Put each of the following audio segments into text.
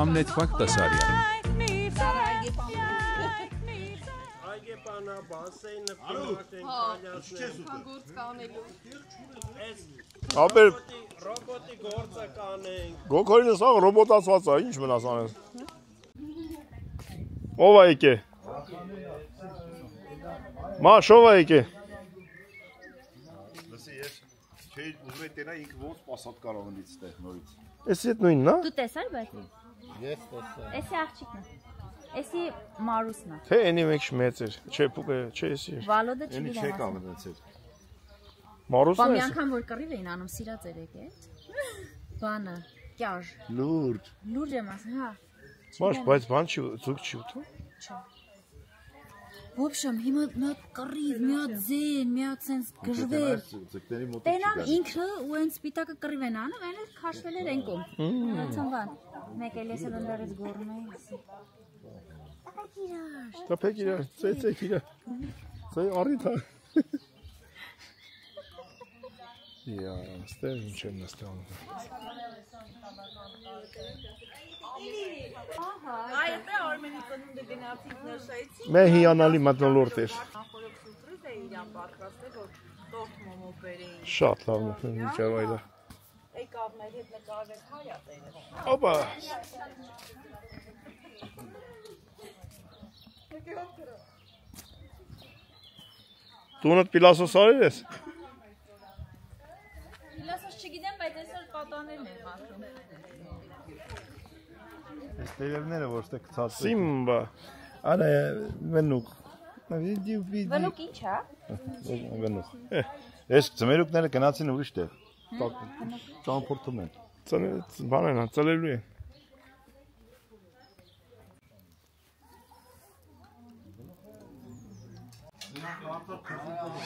Համնետվակ Տասարյան Ապեր Ռոբոտի գործը կանենք Գոքորինը սաղ ռոբոտացված է, ինչ մնաս անես Ով է եկե Մաշ, ով է եկե Լսի, ես չէի ուզում է տենա ինք ոնց պասատ կարող ընդից տեղ նորից Էսի հետ նույնն է Դու տեսար բայց Ես տեսա Էսի աղջիկն է Էսի Մարուսն է Թե ենի մեկ շմեց էր, չէ պուկը, չէ էսի էր Վալոդը չի Ենի դիլեմ չեք ամենացել Մարուսն Բա է մի էսի անգամ որ կռիվ էին անում սիրած երեք է Բանը, կյաժ Լուրջ Լուրջ եմ ասում, հա Մաշ, բայց բան չի, ձուկ չի ուտում Չէ Ոբշամ, հիմա մի հատ կռիվ, մի հատ ձեն, մի հատ սենց գժվեր Տենան ինքը ու են սպիտակը կռիվ են անում, են էլ քաշվել էր են կոմ Հացան բան, մեկ էլ ես էլ ընդարից գորում էի ասի Տապեք իրար, ծեյցեք իրար Ծեյ առիտ հա Յա, ստեղ ինչ եմ նստանում Այդտեղ Արմենի ծնունդը գնացինք նշայցի Մե հիանալի մտնոլորտ էր նախորդ սուրպրիզ է իրան պատրաստել որ տորտ մոմո բերեին Շատ լավ միջավայր է եկավ մեր հետ նկարվեց հայա տերը Օպա Տունդ պիլասոս արել ես Պիլասոս չգիտեմ, բայց այսօր պատաներն են մաշում Այս տերևները որ ստե կցած Սիմբա Արա վենուկ Վնուկ ինչ հա? Վենուկ Ես ծմերուկները գնացին ուրիշ տեղ Ճամփորդում են Բան են, ծլելու են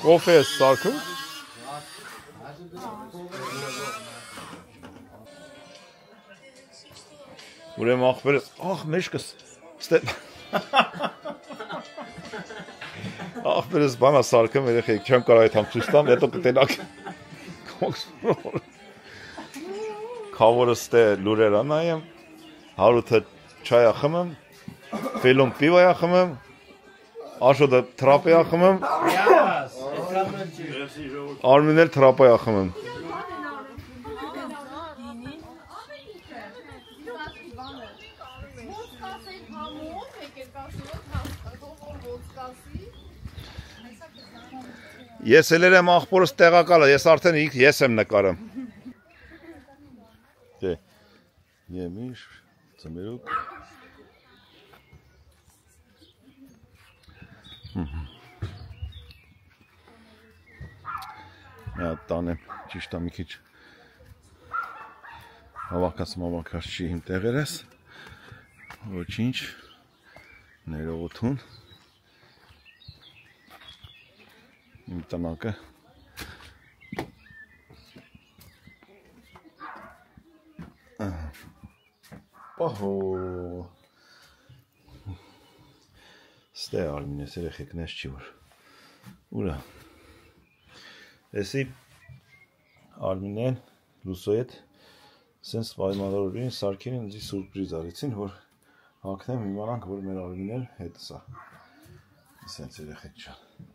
Կոֆե ես սարքում Ուրեմ աղբերս, աղ մեջկս Աղբերս բանա սարքում երեխեք, չեմ կար այդ համ ծույստամ, հետո կտենակ Քավորս տե լուրերա նայեմ, հարութը չայա խմեմ, ֆիլում պիվայա խմեմ, աշոտը թրապայա խմեմ, արմին էլ թրապայա խմեմ Ես էլ եմ աղբորս տեղակալը, ես արդեն ես եմ նկարում Դե, եմիշ, ծմերուկ Մի հատ տանեմ, ճիշտ է մի քիչ հավաքած չի իմ տեղեր ես Ոչինչ, ներողություն Իմ տնակը Ահո Ստե արմին ես երեխեք նես չի որ Ուրա Էսի արմինեն լուսո հետ Սենց պայմանավորին սարքին ինձի սուրպրիզ արեցին որ հակնեմ իմանանք որ մեր արմինեն հետս է Սենց երեխեք չան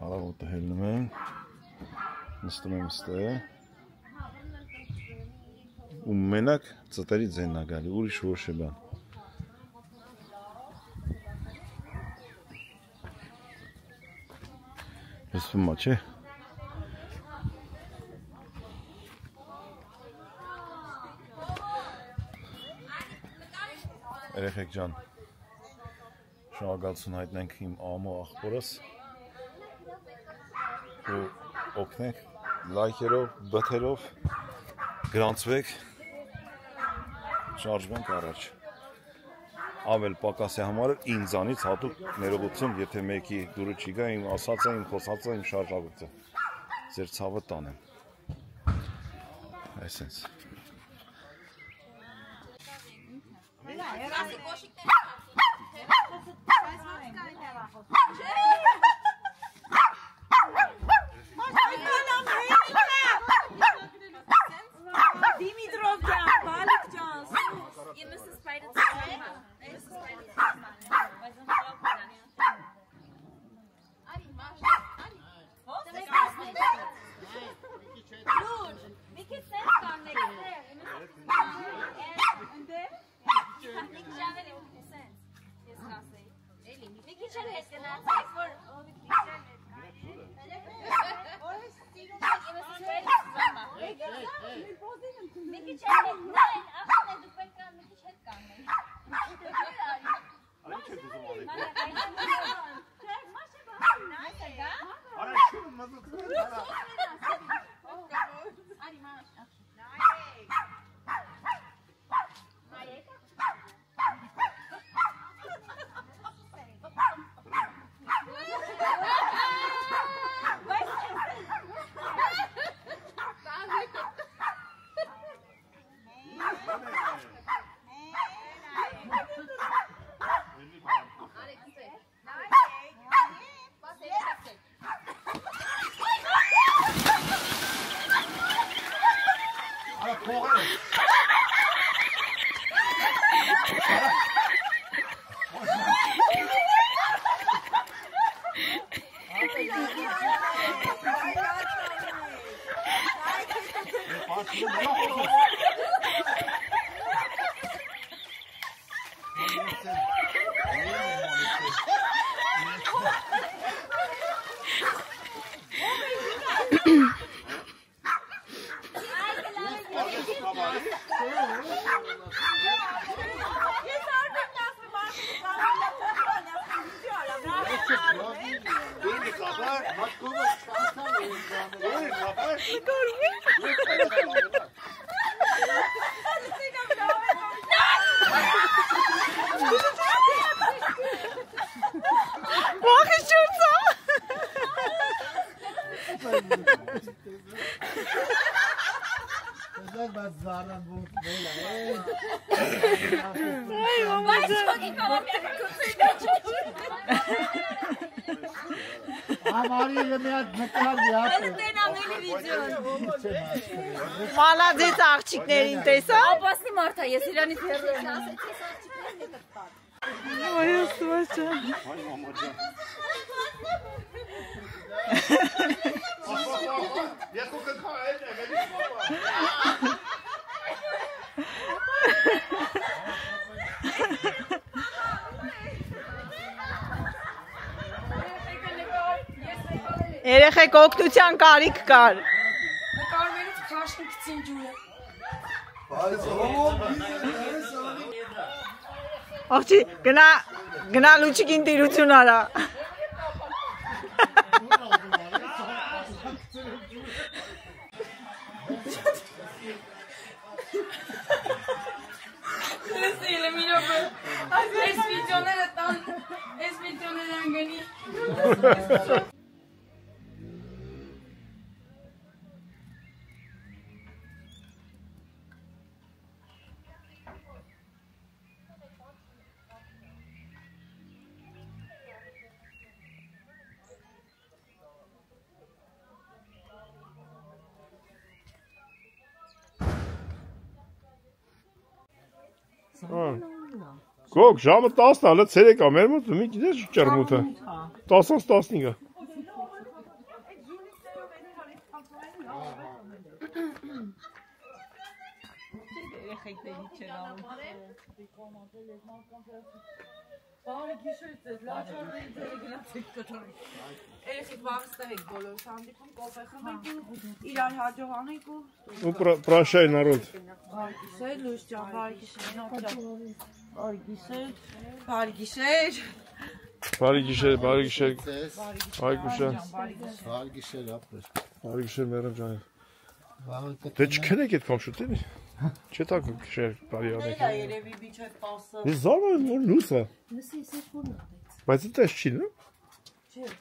Արավոտը հելնում եմ, նստում եմ ստե ու մենակ ծտերի ձենն է գալի, ուրիշ ոչ է բան Ես վմա չէ Երեխեք ջան շնորհակալություն հայտնենք իմ ամո աղբորս ու օգնեք լայքերով, բթերով գրանցվեք շարժվենք առաջ Ավել պակասի համար ինձանից հատուկ ներողություն, եթե մեկի դուրը չի գա, իմ ասածը, իմ խոսածը, իմ շարժագործը ձեր ցավը տանեմ Այսենց Այ Մալադեց աղջիկներին տեսա։ Ապասնի մարդ է, ես իրանից հեռու եմ ասեցի, Ոյ աստվածան։ Ես ու կնքա այդ եմ, էլի բաբա։ Երեխեք օգնության կարիք կար։ Կարմերից քաշնի գցին ջուրը։ Աղջի, գնա լուչիկին տիրություն արա։ Այս վիդեոները անգանի։ Գոգ, ժամը 10-ն հələ ցերեկ է, մեր մոտ մի գիտես ճռմուտը։ 10-ից 15-ը։ Երեխեք վաղստեղ եք բոլոր հանդիպում, կոֆե խմենք ու իրար հաջող անենք ու պրաշայ նարոդ։ Բարի գիշեր, Լույս ջան, բարի գիշեր, բարի գիշեր, բարի գիշեր, Բարի գիշեր, բարի գիշեր։ Բարի գիշեր, ապրես։ Բարի գիշեր, մերեմ ջան։ Դե չքնեք այդ կամշուտ էլի։ Չէ՞ տակ գիշեր, բարի անեք։ Դա երևի միջև 10-ը։ Ես զարմանում եմ, որ լույս է։ Լսի, ես ես որն ատեց։ Բայց դա չի, նո՞։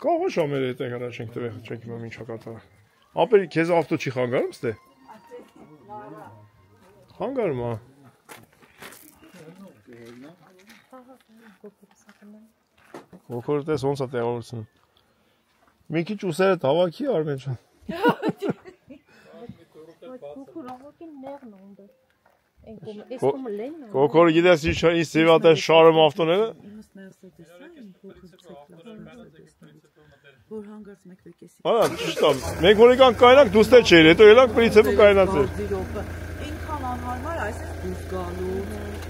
Կարող է ժամերը հետ ենք առաջ ենք տվել, չենք իմամ ինչա կատարը։ Ապերի քեզ ավտո չի խանգարում, ստե։ Խանգարում է։ Ոխորը տես ոնց է տեղավորցնում։ Մի քիչ ուսերը հավաքի Արմեն ջան։ Կոկորը գիտես ինչ սիվատ են շարում ավտոները։ Որ հանգարց մեկ վեկեսի։ Արա, ճիշտ է։ Մենք որ եկանք կայնանք դուստե չէր, հետո երանք պրինցիպը կայնացել։ այսպես դուրս գալու,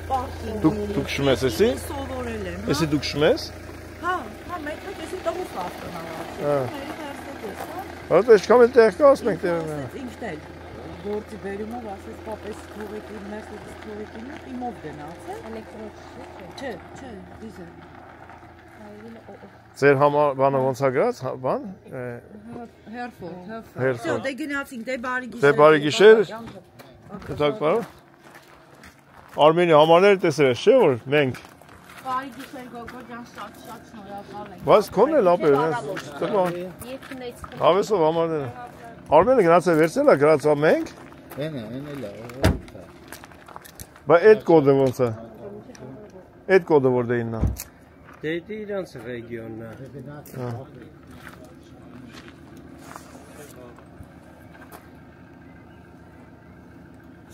պարքինգ։ Դուք շում ես էսի։ Սովորել եմ։ Էսի դուք շում ես։ Հա, մեկ հատ էսի տղուս ավտոնավարություն։ Հա դե էլ տեղ կա ասենք տեղ։ Ինքն էլ գործի բերումով ասես պապես թողեկին, Mercedes թողեկին իմով գնացել։ Էլեկտրոչ չէ, դիզել։ Ձեր համար բանը ոնց է գրած, բան։ Herford։ Herford։ Դե գնացինք, դե բարի գիշեր։ Դե բարի գիշեր։ Կտակ բարո։ Արմենի համարները տեսել ես, չէ՞ որ մենք։ Բարի գիշեր գոգո ջան, շատ շնորհակալ ենք։ Բայց քոնն էլ ապեր, տղա։ Հավեսով համարները։ Արմենը գնացել վերցել է գրած մենք։ Էն է լա։ Բա այդ կոդը ոնց է։ Այդ կոդը որ դե իննա։ Դե իրանց ռեգիոնն է։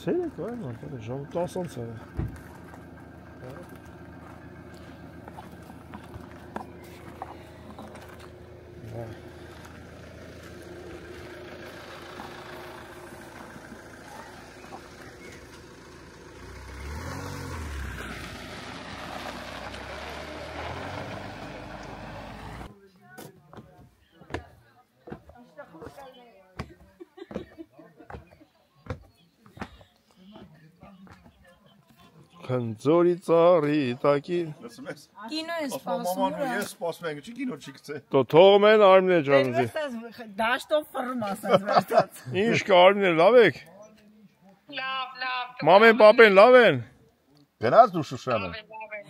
Ցերեկ այ ման, ժամ 10-ից է։ Քնձորի ծառի տակի Կինո են սպասում։ Ես սպասում եմ, չի կինո չի գցե։ Դո թողում են Արմինե ջանձի։ Դաշտով ֆռմ ասած վերցած։ Ինչ կա Արմինե լավ եք։ Լավ։ Մամեն պապեն լավ են։ Գնաց դու Շուշանը։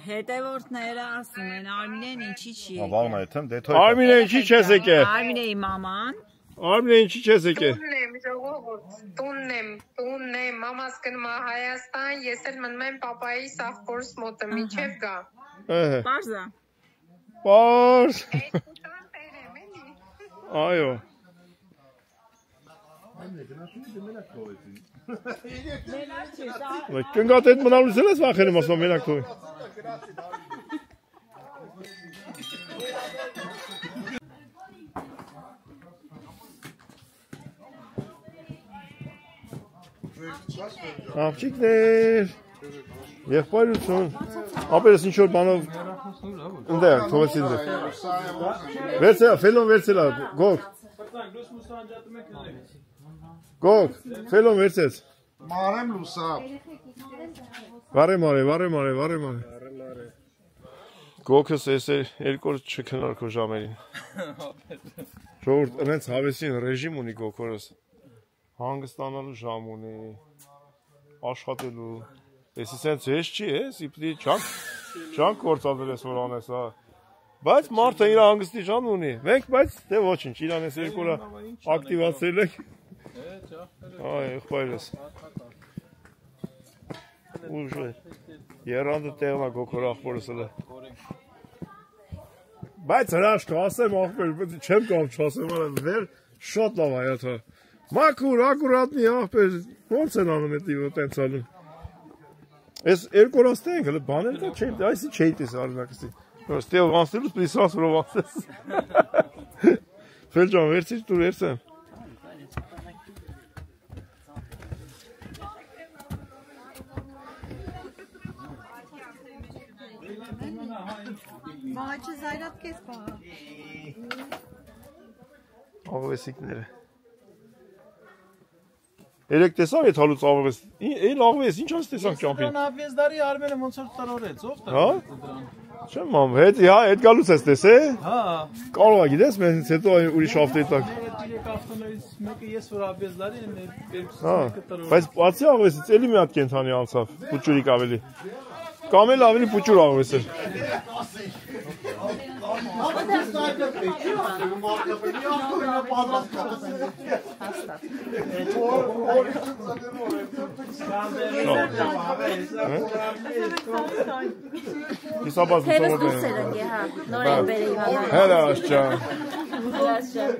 Հետևորդները ասում են Արմինեն ինչի չի։ Վաղն է թեմ, դե թող։ Արմինե ինչի չես եկել։ Արմինեի մաման։ Արմինե ինչի չես եկել։ Տունն եմ, մամաս գնում է Հայաստան, ես էլ մնում եմ պապայի սախորս մոտը, միջև գա։ Պարզա։ Պարզ։ Այո։ Կնգատ այդ մնալուց էլ ես վախենում ասում մենակ թողի։ Աղջիկներ, եղբայրություն, ապերս ինչ-որ բանով ընդեղ, թողեցի ընդեղ։ Վերցելա, ֆելոն վերցելա, գոգ, ֆելոն վերցեց։ Մարեմ լուսավ։ Վարեմ արե։ Գոգս ես երկոր չքնար քո ժամերին։ Ժողորդ, ընենց հավեսին ռեժիմ ունի գոգորս։ Հանգստանալու ժամ ունի, աշխատելու, եսի սենց ես չի ես, իպտի ճանք գործածել ես որ անես, բայց մարդը իր հանգստի ժամ ունի, մենք բայց դե ոչինչ, իրան ես երկորը ակտիվացրել եք, այ եղբայրս, ուժ է, երանդը տեղնա գոքոր աղբորս էլ է, բայց հրաշք ասեմ աղբեր, չեմ կամ չասեմ, վեր շատ լավ հայաթա, Մաքուր, ակուրատնի աղբեր, ոնց են անում էտի ոտենց անում։ Ես երկորած տենք, հլը բանել դա չէի, այսի չէի տես արնակսի։ Ստեղ վանստելուց պրի սրաս որով վանստես։ Ֆելջան, վերցիր տուր երսեմ։ Մաղաչը զայրատ կես պաղա։ Աղվեսիկները։ Երեք տեսավ էդ հալուց աղվես, էլ աղվես, ինչ այս տեսանք ճամպին։ Դրան աղվեսդարի արմենը ոնց որ տրորեց, ով տրորեց դրան։ Չեմ մամ, հետ գալուց ես տեսե։ Հա։ Կարող է գիտես, մենք հետո ուրիշ ավտոյի տակ։ Երեք ավտոներից մեկը ես որ աղվեսդարի եմ, երկուսից Հա, մեկը տրորեց։ բայց բացի աղվեսից էլի մի հատ կենթանի անցավ, պուճուրիկ ավելի։ Կամ էլ ավելի պուճուր աղվես էր։ Կիսաբազ Թևս դուսեր ընգե, հա, նոր են բեր իվանան։ Հելաշ ջան։ Հելաշ ջան։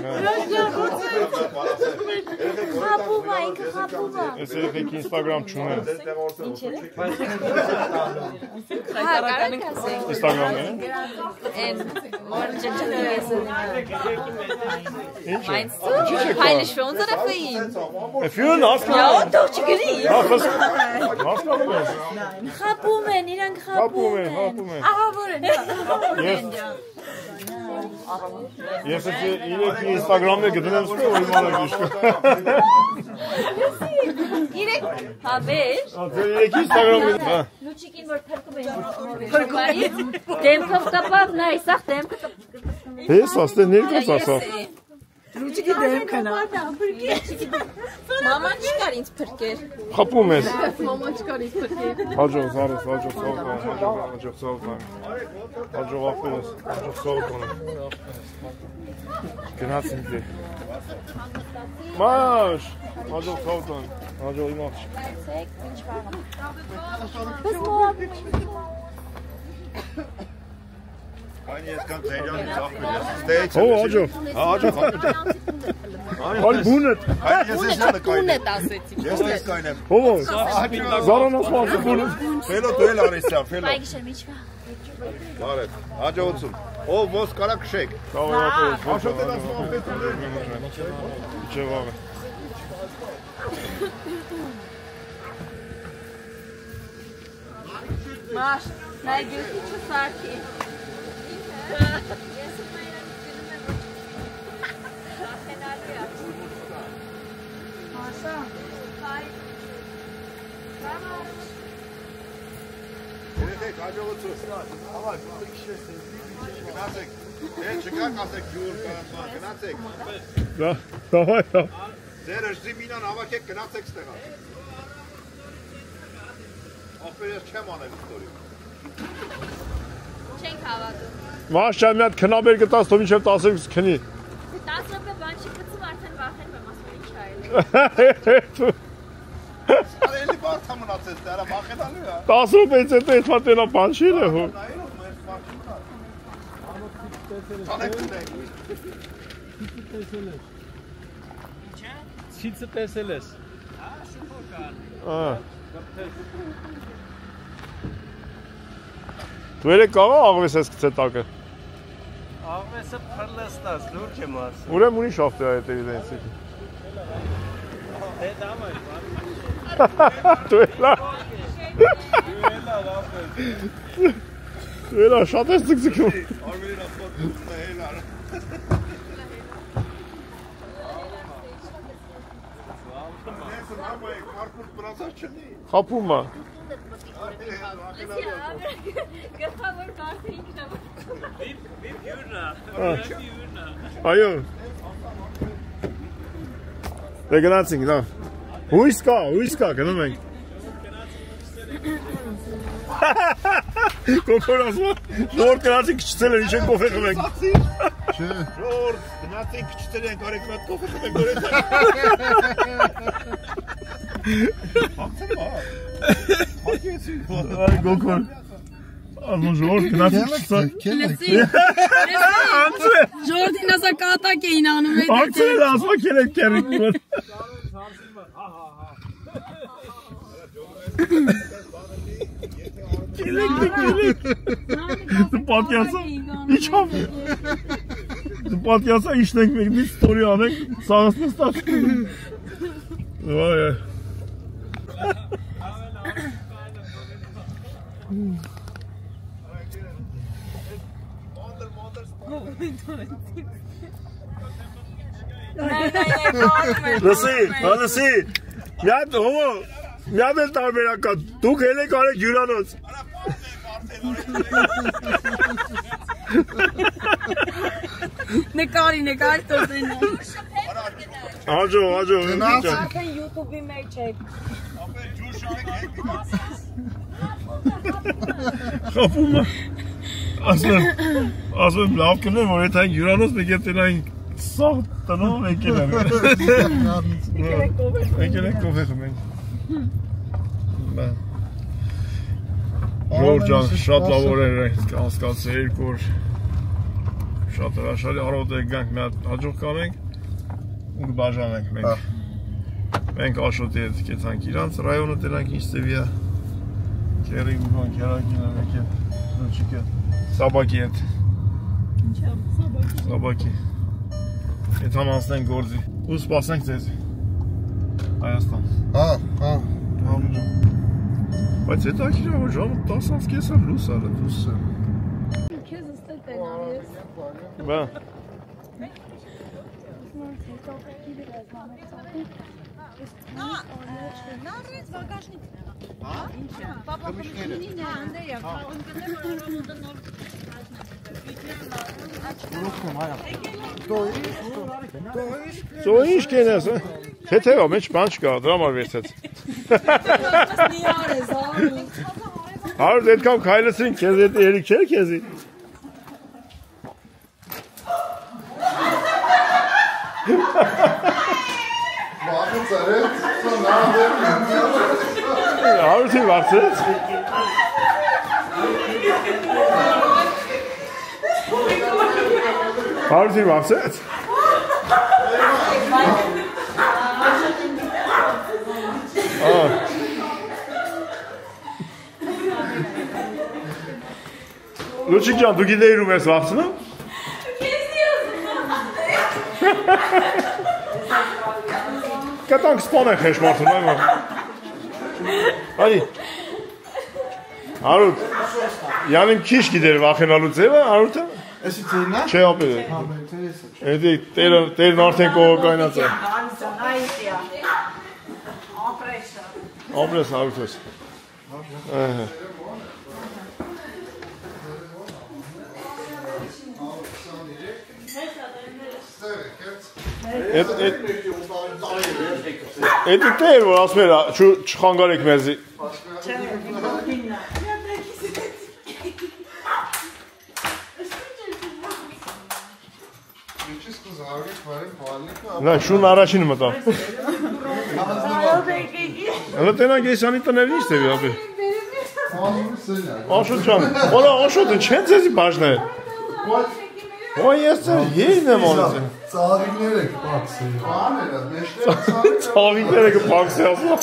Հելաշ ջան, Խապում է, ինքը խապում է։ Ես երեխեք Instagram չունեմ։ Հա, կարեք ասենք։ Instagram-ն է։ Են, որ ճճնես։ Meinst du? Ճիճ Peinlich für unsere für ihn. Führen հասկանում։ Ja, doch, չգրի։ Հասկանում ես։ Խապում են, իրանք խապում են։ Ահա որ են։ Ես իրեք Instagram-ը գտնեմ սպե որ իմանալ իշք։ Իրեք, հա վեր։ Իրեք Instagram-ը։ Լուչիկին որ փրկում են։ Փրկումից դեմքով կապավ, նա իսախ դեմքը։ Ես աստե ներկայս ասա։ Լուչիկի դեմքն է։ Մաման չկար ինձ փրկեր։ Խապում ես։ Մաման չկար ինձ փրկեր։ Հաջող զարես, հաջող ապերես, հաջող սողոքոն։ Գնաց ինձ է։ Մաշ, հաջող սողոքոն, հաջող իմաչ։ Ցեք, ինչ բանը։ Բս մոտ։ Այն ես կամ ծերյանի ծախվել ես։ Հո, հաջող։ Հաջող։ Այլ բունդ։ Այս ես նկայնեմ։ Բունդ ասեցի։ Ես նկայնեմ։ Հո, զարանաս մազը բունդ։ Ֆելո դու էլ արեցա, ֆելո։ Այ գիշեր միջվա։ Բարև։ Հաջողություն։ Ով ոնց կարա քշեք։ Կարող է ապերես։ Աշոտեն ասում ապետուներ։ Չէ վաղը։ Մաշ, նայ գյուտի չսարքի։ Երեխեք, հաջողություն։ Ավա, գնացեք։ Դե չկա կասեք ջուր կանան, գնացեք։ Դա, դավայ, դա։ Ձեր ըժդի մինան հավաքեք, գնացեք ստեղա։ Ախպեր ես չեմ անել ստորի։ Չենք հավատում։ Մաշ չայ մի հատ քնաբեր գտած, թող մինչև 10 քնի։ 10 րոպե բան չի գցում, արդեն վախենում եմ, ասում ինչ այլ։ Արա էլի բարդ է մնացել, դրա վախենալու է։ 10 րոպեից հետո այս մատենա բան չի լը հո։ Ցիցը տեսել ես։ Դու ելեք կաղա աղվես ես կծե տակը։ Աղվեսը փռլստած, լուրջ եմ ասում։ Ուրեմ ունի շավտը այդ էվիդենսի։ Դե դամա։ Դու էլա շատ ես ձգձգում։ Արմենին ապոտ հել արա։ Խապում է։ Գլխավոր մարդը ինքն է։ Վիպ յուրնա։ Այո։ Դե գնացինք, լավ։ Հույս կա, գնում ենք։ Կոկոր ասում է, ժորդ գնացինք քչցել են, ինչ են կոֆե խմենք։ Ժորդ, գնացինք քչցել են, կարեք մատ կոֆե խմենք դորետ։ Այ գոկոր։ Ասում ժորդ գնացինք քչցել։ Ժորդին ասա կատակ էին անում էդ։ Ակցել ասում կերեք կերիկ։ Կերեք։ Դու պատկասա, իչավ։ Դու պատկասա իշնենք մենք մի ստորի անենք, սաղս նստած։ Վայ։ Լսի, միատ հոմո, միատ էլ տարբերակա, դուք հել եք արեք հյուրանոց։ Նկարի տոտեն։ Հաջող, Արդեն YouTube-ի մեջ եք։ խապում է, ասում եմ լավ կներ, որ ետ այն հյուրանոց մեկ ետ ենային սաղ տնով եկել եմ։ Եկել եք կոֆե խմենք։ Ժորդ ջան, շատ լավ օրեր ենք հասկացել, երկու օր շատ հրաշալի առավոտ եք գանք մի հատ հաջող կանենք ու կբաժանենք մենք։ Մենք Աշոտի հետ կեցանք իրանց ռայոնը տենանք ինչ ծևի է։ Քերի ու բան քերակին ենք լուչիկը Սաբակի հետ։ Ինչա, Սաբակի։ Եթե անցնենք գործի ու սպասենք ձեզ։ Հայաստան։ Հա։ Բայց հետո ակիրա որ ժամը 10-ից կեսը լույս արը դուսը։ Քեզ ստել տենալիս։ Բա։ Նարից բագաժնիկ։ Հա? Ինչա։ Պապա կմիշնին է անդեյա, ընկնել առամոդը նոր Ծո ինչ կենես, թեթևա մեջ բան չկա, դրա համար վերցեց։ Հարուտ այդքան քայլեցին, քեզ հետ երիք չէ քեզի։ Հարութին վարձեց։ Հարութին վարձեց։ Լուչիկ ջան, դու գիտեիր ում ես վախցնում։ Կտանք սպանենք հեշմարդում, այմա։ Այ, Հարութ, յանիմ քիչ գիտեր վախենալու ձևը, Հարութը։ Էսի ծերնա։ Չէ, ապեր է։ Էդի տերն արդեն կողոկայնած է։ Ապրես, Հարութս։ Էդի տեր, որ ասում էր, չխանգարեք մեզի։ Նա շուն առաջին մտավ։ Հլը տենակ եսանի տներն ինչ տևի, ապի։ Աշոտ չան, որա Աշոտը չեն ձեզի բաժնել։ Ոյ ես ձեր երին եմ անից եմ։ Ծաղիկներ եք պաքսի։ Ծաղիկներ եք պաքսի ասում։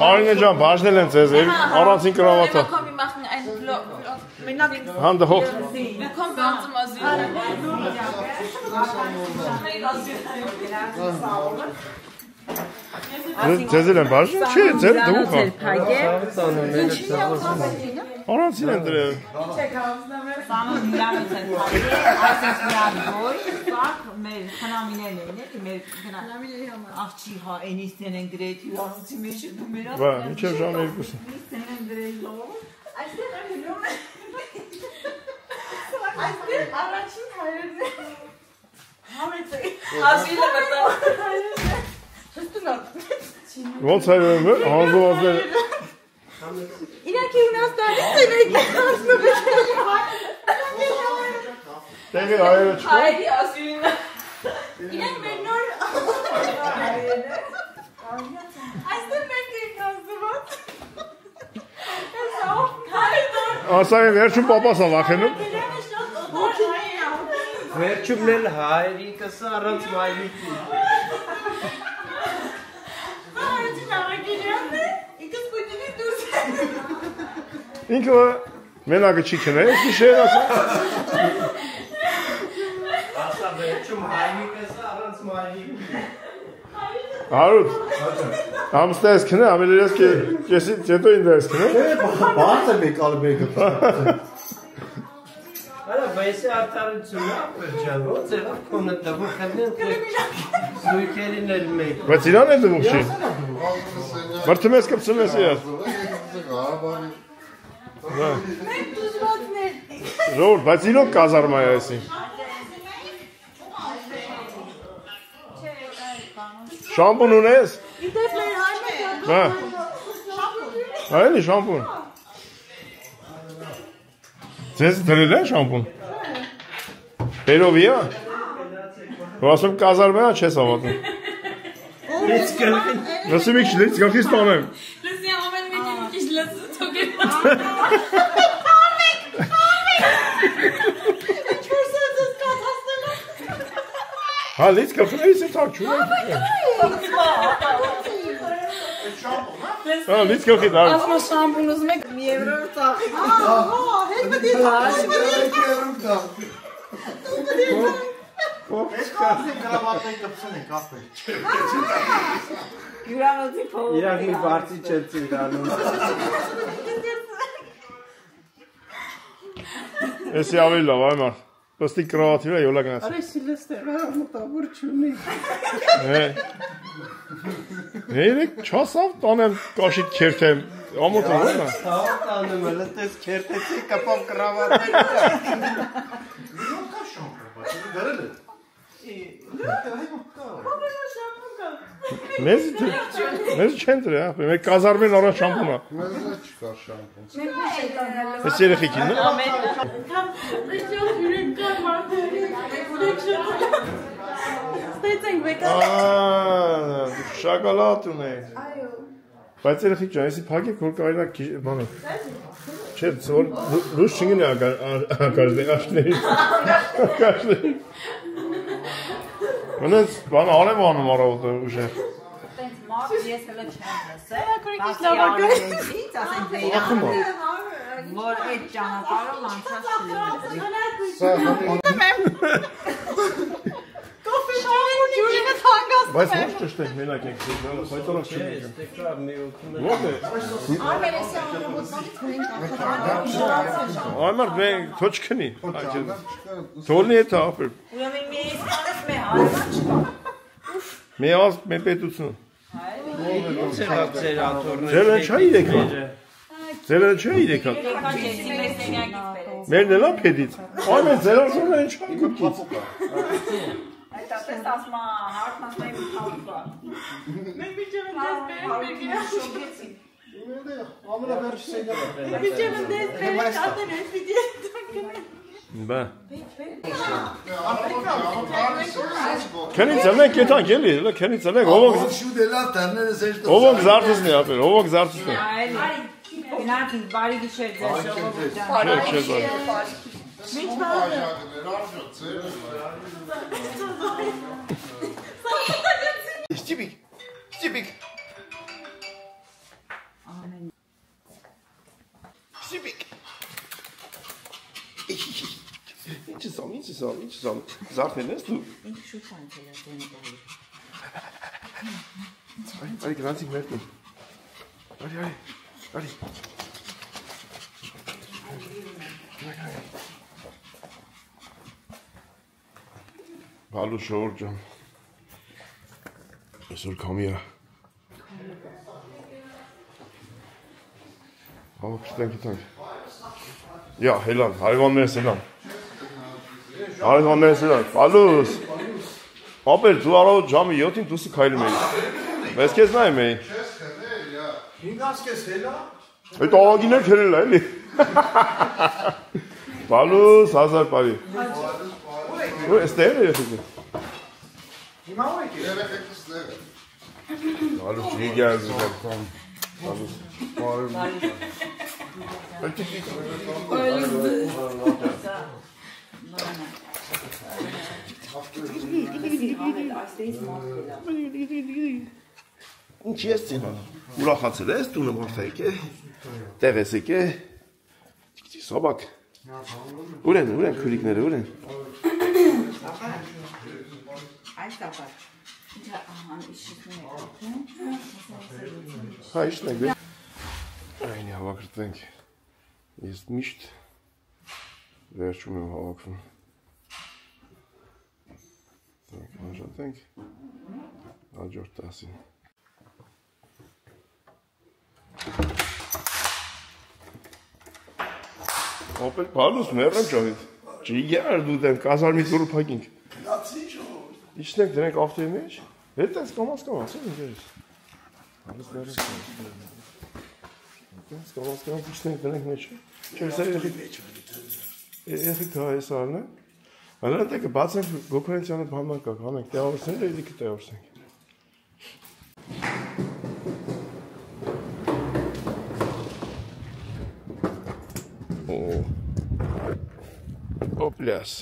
Մարինե ջան, բաժնել են ձեզ, առանցին կրավատա։ Հանդը հող։ Ձեզ էլ են բաժնել, չէ, ձեր դուք հա։ Առանցին են դրել։ Սանոն միամից են փակել, այսպես միան ոյ, սակ մեր խնամիներն են, մեր խնամիների համար։ Աղջի հա, այնիստեն են գրեի հյուրանոցի մեջ դու մեր ասում։ Բա, ինչև ժամ 2-ը։ Այնիստեն են գրեի լով։ Այստեղ ելում է։ Այստեղ առաջին հայերն է։ Համեց է։ Ասիլը մտավ։ Ոնց հայրում է, հանձնվածներ։ Իրանք իմաստանից են ասնում եք։ Տեղի հայերը չկա։ Հայերի ասում են։ Իրանք մեր նոր հայերն է։ Այստեղ մենք ենք ասում։ Ասա են վերջում պապասա վախենում։ Վերջումն էլ հայրիկս առանց մայրիկի։ Ինքը մենակը չի քնել, չի շեր ասա։ Ասա վերջում հայրիկս առանց մայրիկի։ Հարութ, համստես քնե, ամեն ես կեսի հետո ինձ քնե։ Բարձ է մեկալ մեկը։ Արա վայսի արտարությունն է, ջան, ո՞նց է քոնը դու խնդրեն զույգերին էլ մեկ։ Բայց իրան է դու չի։ Մրթում ես կպցում ես ես։ Ժողովուրդ, բայց իրոք կազարմա է այսի։ Շամպուն ունես։ Հա։ Այլի շամպուն։ Ձեզ դրել են շամպուն։ Բերովի է։ Որ ասում կազարմա է, չես հավատում։ Լսում եք շլից գլխից տանեմ։ Լսի ամեն մեկի մի քիչ լսու թողել։ Հա, լից կխներիս է թակ չունենք։ Հա, լից կխի դար։ Ասմա շամպուն ուզում եք մի եվրով ծախի։ Հետ մտի Հյուրանոցի փողոց։ Իրանք մի բարձի չեցի իրանում։ Էսի ավելի լավ, այմար։ Պստի կրավատիվ է յոլա գնաց։ Արե Սիլեստերը մտավոր չունի։ Երեք չասավ տանեմ կաշիտ քերթեմ, ամոթ է ոնա։ Թավ տանում էլ տես քերտեցի կապավ կրավատներ։ Մեզ չեն տրե, մեկ կազարմեն առան շամպունա։ Մեզ չկա շամպուն։ Ես երեխիքին, նո։ Շակալատ ունեք։ Բայց երեխիք ջան, եսի փակեք, որ կարինակ բանը։ Չէ, որ լուս չինգին է ակաշների։ Ունենց բանը արև անում առավոտը ուժեղ։ Տենց մարդ ես հլը չեմ լսել, բացի ասենք վերանում, որ այդ ճանապարհով անցած չլինի։ Բայց ոչ ճշտենք մենակ ենք, պայտորակ չենք։ Ո՞վ է։ Այմար մենք թոչ քնի։ Թոլնի է թափել։ Ուրեմն մի իսկանես մի հարցան չկա։ Մի ազգ, մի պետություն։ Ձեր Ձերը չէ իրեկան։ Ձերը չէ իրեկան։ Մերն էլա պետից։ Այմ է ձերազորն են չէ գուքից։ Այդ ասես ասմա հարցն ասմա իմ թափուկա։ Մենք միջև դες բերենք շոկեցի։ Ամենաբերջ սեգը։ Միջև դες բերենք ատենես պիտի տակնեն։ Բա։ Քանի ծնենք կետանք էլի, հլը քանի ծնենք, ովոք շուտելա տանները զերտ։ ովոք զարտուսնի ապեր, ովոք զարտուսնի։ Այլ գնացի բարի գիշեր ձեր ժողովուրդ ջան։ Չէ, բարի։ Ինչ բանը։ Ստիպիկ, ստիպիկ։ Ամեն Ստիպիկ։ Ինչ սամ, զարդն ես դու։ ինչ շուտ անցել է դեն բարի։ Արի գնացիք մերտում։ Արի։ Բալու շոր ջան։ Այսօր կամի է։ Համը պրստենք իթանք։ Յա, հելան, հարևաններս հելան։ Բալուս։ Ապեր, դու առավոտ ժամի 7-ին դուսի քայլում էի։ Մեզ քեզ նայում էի։ Ինքս քեզ հելա։ Այդ աղագիներ քերել է, էլի։ Բալուս, 1000 բարի։ Ու էստեղ է եղեք։ Հիմա ու եք երեխեքս դեր։ Բալուս, ջիգար զուգամ։ Բալուս։ Ինչ ես ծինան։ Ուրախացել ես, տունը մորթայք է, տեղ ես եկ է, սաբակ։ Ուր են քուրիկները, ուր են։ Այս ապար։ Ինչա ահան իշիկն է։ Հա, իշն եք, այնի հավակրտենք։ Ես միշտ վերջում եմ հավակվում։ Անժատենք, աջորդ տասին։ Ապել բալուս մերրեմ ճավիտ, ճիգար դու դեմ կազարմից ուրը պակինք։ Գնացի ժողովուրդ։ Իչնեք դրանք ավտոյի մեջ, հետ ես կամաց, ինքերես։ Հալս մերրեմ կամաց, իչնեք դրանք մեջ, չէ սա երեխիք հա ես արն է, Հալան տեկը բացենք գոքրանցյանը բամակակ, հանենք, տեղավորսենք, իդիքը տեղավորսենք։ Օպ լյաս,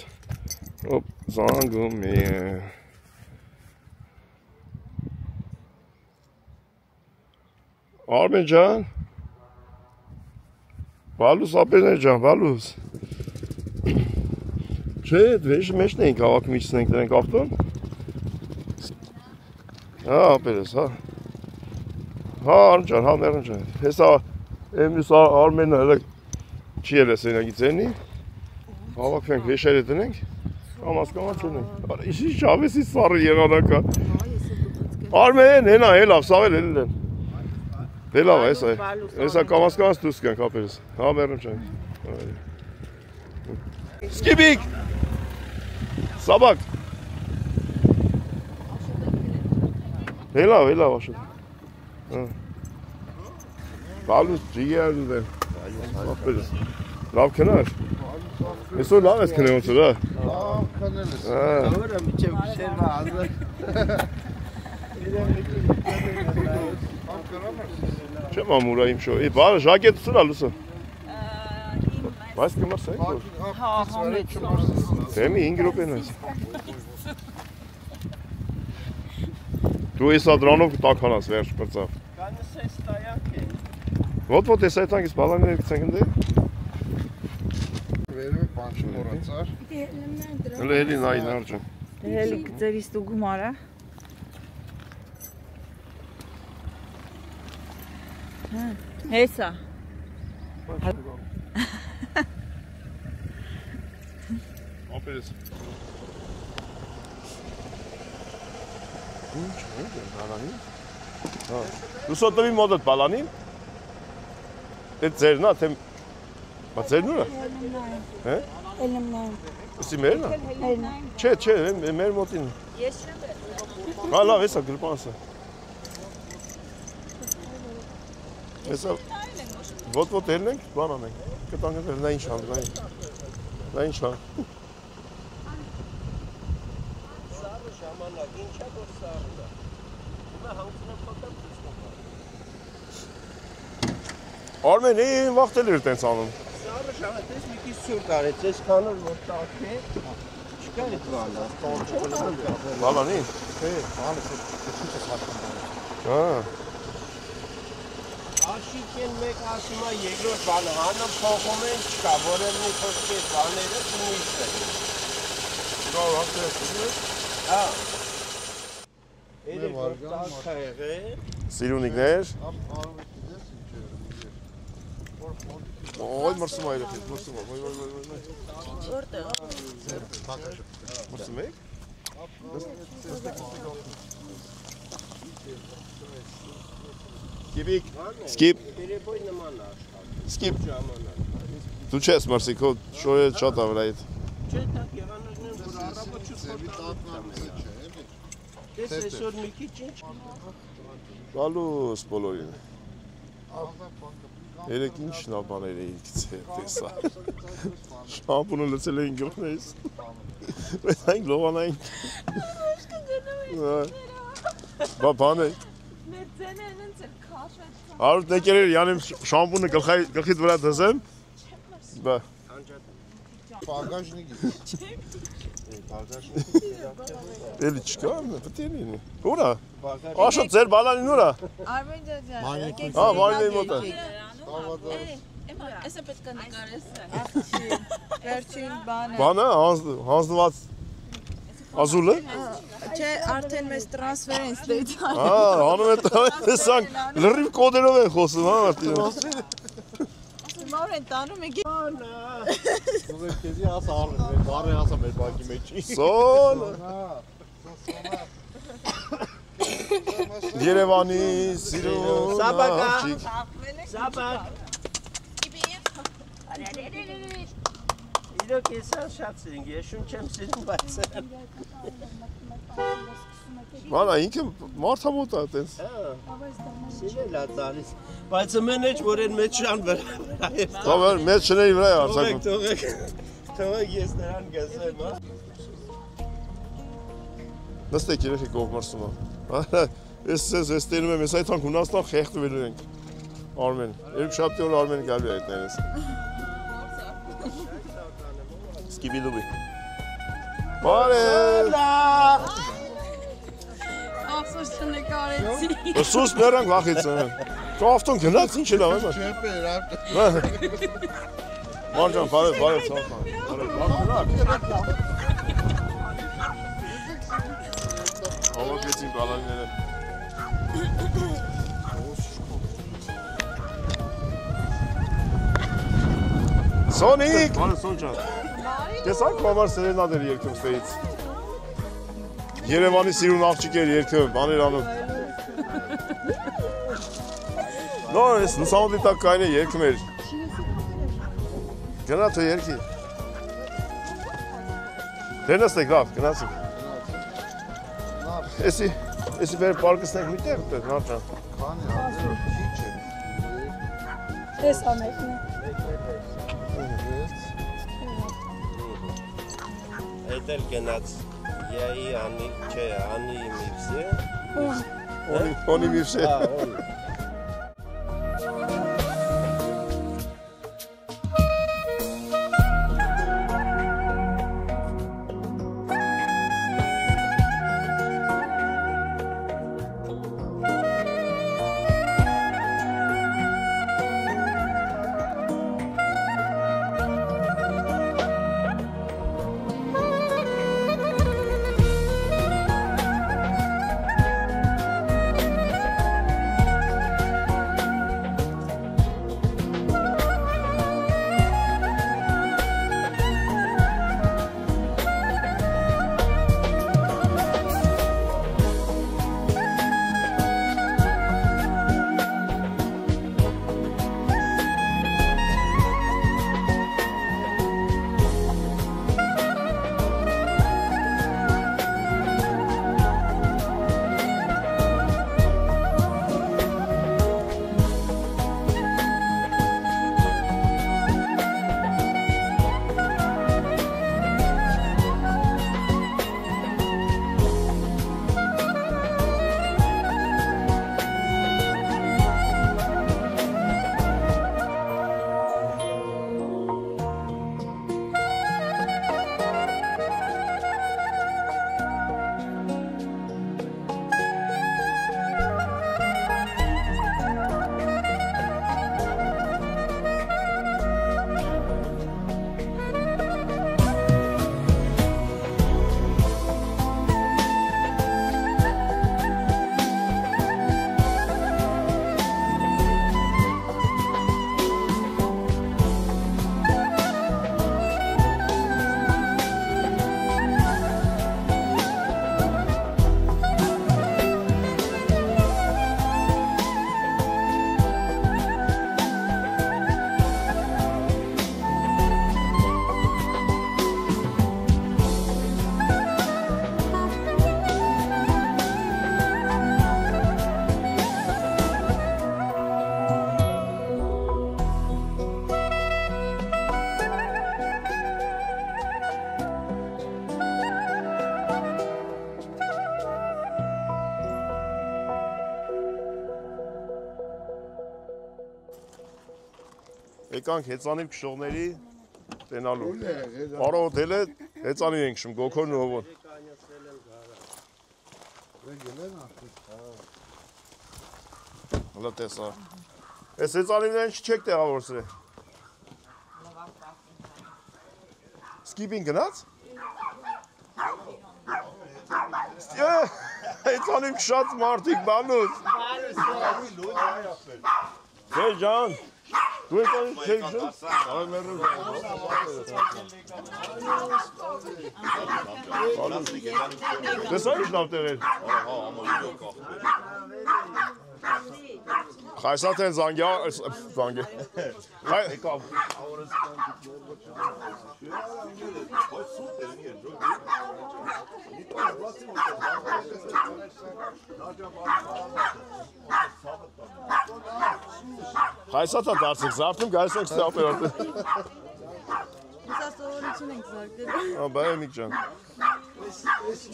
օպ զանգում է, Armen ջան։ Բալուս ապերներ ջան, բալուս։ Չէ, դեշ մեջն ենք հավաք միջն ենք դրանք ավտոն։ Հա, ապերես, հա։ Հա, Արմեն ջան, հա, Մեղրան ջան։ Հեսա εμείς Armenը հələ չի ելը սենագի ծենի։ Հավաքվենք, վեշերը տնենք։ Կամաց չունենք։ Իշի շավեսի սարը եղանակա։ Armen, հենա, հելավ, սավել հելել են։ Դե լավ, հեսա կամաց դուս կյանք ապերես։ Հա, Մեղրան ջան։ Սկիբիկ։ Սաբակ։ Հելավ, աշոտ։ Բալուս ջիգեր դեն։ Ապերես։ Լավ քնար։ Այսօր լավ ես քնել ոնց է, հա։ Լավ քնել ես։ Որը միջև գիշերվա ազատ։ Չեմ ամուրա իմ շո։ Բարը ժակետը սուրա լուսը։ Բայց կմարս է։ Հա, համեծ։ Դեմի 5 րոպեն ես։ Դու եսա դրանով տականաս վերջ բրծավ։ Կանս է ստայանք է։ Ոտ ես այդ անգից բալանները գցենք ընդե։ Վերում բան չմոռացար։ Հələ էլի նայ նարջը։ Հելի գծերի ստուգում արա։ Հեսա։ Ապերես։ Ինչ է, բալանի։ Հա։ Դու սոտովի մոդդ բալանի։ Այդ ձերն է, թե բա ձերն ուր է։ Հե։ Էլմնան։ Իսի մերն է։ Չէ, մեր մոտին։ Ես չեմ։ Հա, լավ, հեսա գրպանսը։ Հեսա ոտ ելնենք, բան անենք։ Կտանք էլ նա ինչ ան, նա ինչ ան։ Սարը ժամանակ, ինչա որ սարն է։ Հիմա հանգցնեմ փոքր Արմեն, այն վաղտել էր տենց անում։ Սարը ժամանակ, ես մի քիչ սուր կարեց, ես կանոր որ տակ է, չկա այդ բանը, Բալանի։ Չէ, բանը ցույց է հաշվում։ Հա։ Աշիկեն մեկ ասում է երկրորդ բանը, հանը փոխում են չկա, որ էլ մի խոսքի այդ բաները ծնույթ է։ Կավ հաստեղ է։ Հա։ Էրի որ տակ է եղել։ Սիրունիկներ։ Արվեստի դես ինչ է։ Ոյ մրսում այ երեխեք, մրսում, ոյ։ Որտեղ։ Մրսում եք։ Skip. Skip. Երևոյ նման է աշխատում։ Skip. Ժամանակ։ Դու չես մրսի, քո շոյը շատ է վրա այդ։ Չէ, տակ եղաններն են, որ առավոտ չփոխտանում է։ Դες այսօր մի քիչ ինչ։ Բալուս բոլորին։ Երեք ինչ լավ բաներ էի տեսա։ Շամպունը լցել էին գլխներիս։ Բայց այն լովանային։ Բա բան է։ Մեր ձեներն են ծեր քաշվեց։ Արու տեկերեր յանեմ շամպունը գլխից վրա դզեմ։ Բա Բագաժնիկի։ Էլի չկա, պետք է լինի։ Ուրա։ Աշոտ ձեր բալանին ուրա։ Արմեն ջան։ Հա, մարմինի մոտ է։ Էսը պետք է նկարես։ Աղջի, վերջին բանը։ Բանը հանձնված ազուլը։ Չէ, արդեն մեզ տրանսֆերենս դեյց։ Հա, հանում է տեսանք, լրիվ կոդերով են խոսում, հա, արդի։ Մոր են տանում եք։ Դու քեզի ասա արվես, բարի ասա մեր բակի մեջի։ Սոն։ Երևանի սիրուն աղջիկ։ Սաբակ։ Իրոք եսա շատ սիրինք, ես շուն չեմ սիրում, բայց Մանա, ինքը մարդամոտ է տենց։ սիրել է տալիս, բայց մեն էջ, որ են մեծ շան վրա է։ Թողեր, մեծ շների վրա է արցակում։ Թողեք ես նրան գզեմ, հա։ Նստեք երեխեք ով մրսում է։ Ես տենում եմ, ես այդ հանք ունաստան խեղտվելու ենք։ Արմեն, երբ շապտի որ Արմեն գալու է այդ ներես։ Սկիբիդուբի։ Բարև։ Ախսոս չնկարեցի։ Սուս մերանք վախից են։ Կավտոն գնաց, ինչ էլ ավեմ։ Չեմ բերավ։ Մարջան, բարև, ցավան։ Հավաքեցին բալանները։ Սոնիկ։ Բարև Սոնջան։ Տեսա՞ք մամար սերենաներ երգում ստեից։ Երևանի սիրուն աղջիկեր երգում, բաներ անում։ Նոր էս լուսամուտի տակ կային է երգում էր։ Գնա թե երգի։ Դենստեք լավ, գնացինք։ Էսի բեր պարկստենք մի տեղ տեղ, նարդան։ Քանի հազար քիչ է։ Էս ամեկն է։ Այդ էլ գնաց Եի անի, չէ, անի միվսի։ Օնի միվսի։ Եկանք հեծանիվ քշողների տենալու։ Արոդել է հեծանիվ ենք շում, գոքորն ու հովոն։ Հլա տեսա։ Ես հեծանիվներն չեք տեղավորսրե։ Սկիպին գնաց։ Հեծանիվ քշած մարդիկ բանուց։ Դե ջան։ Դու եք անի չեք շում։ Արը մերում։ Տեսա ինչ լավ տեղ էր։ Խայսատ են զանգյա, զանգե։ Եկավ։ Խայսատա դարձեք, զարդում գայս ենք ստե ապերատը։ Հեսա սովորություն ենք զարկել։ Բա էմիկ ճան։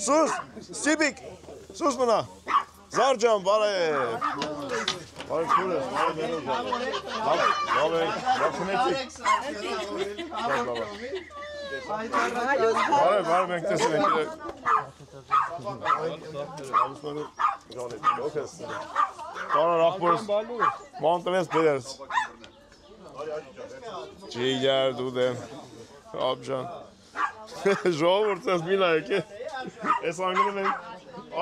Սուս, Սիբիկ, սուս մնա։ Զար ճան, բարև։ Բարև քուր ես, բարև մերոզ։ Լավ ենք, լավ քնեցիք։ Բարև մենք տեսել ենք։ Տարան ախորս մանտնես բերես։ Ջիգար դուդեմ, ապջան։ Ժողովուրդ ես մի նայեք է, ես անգնում ենք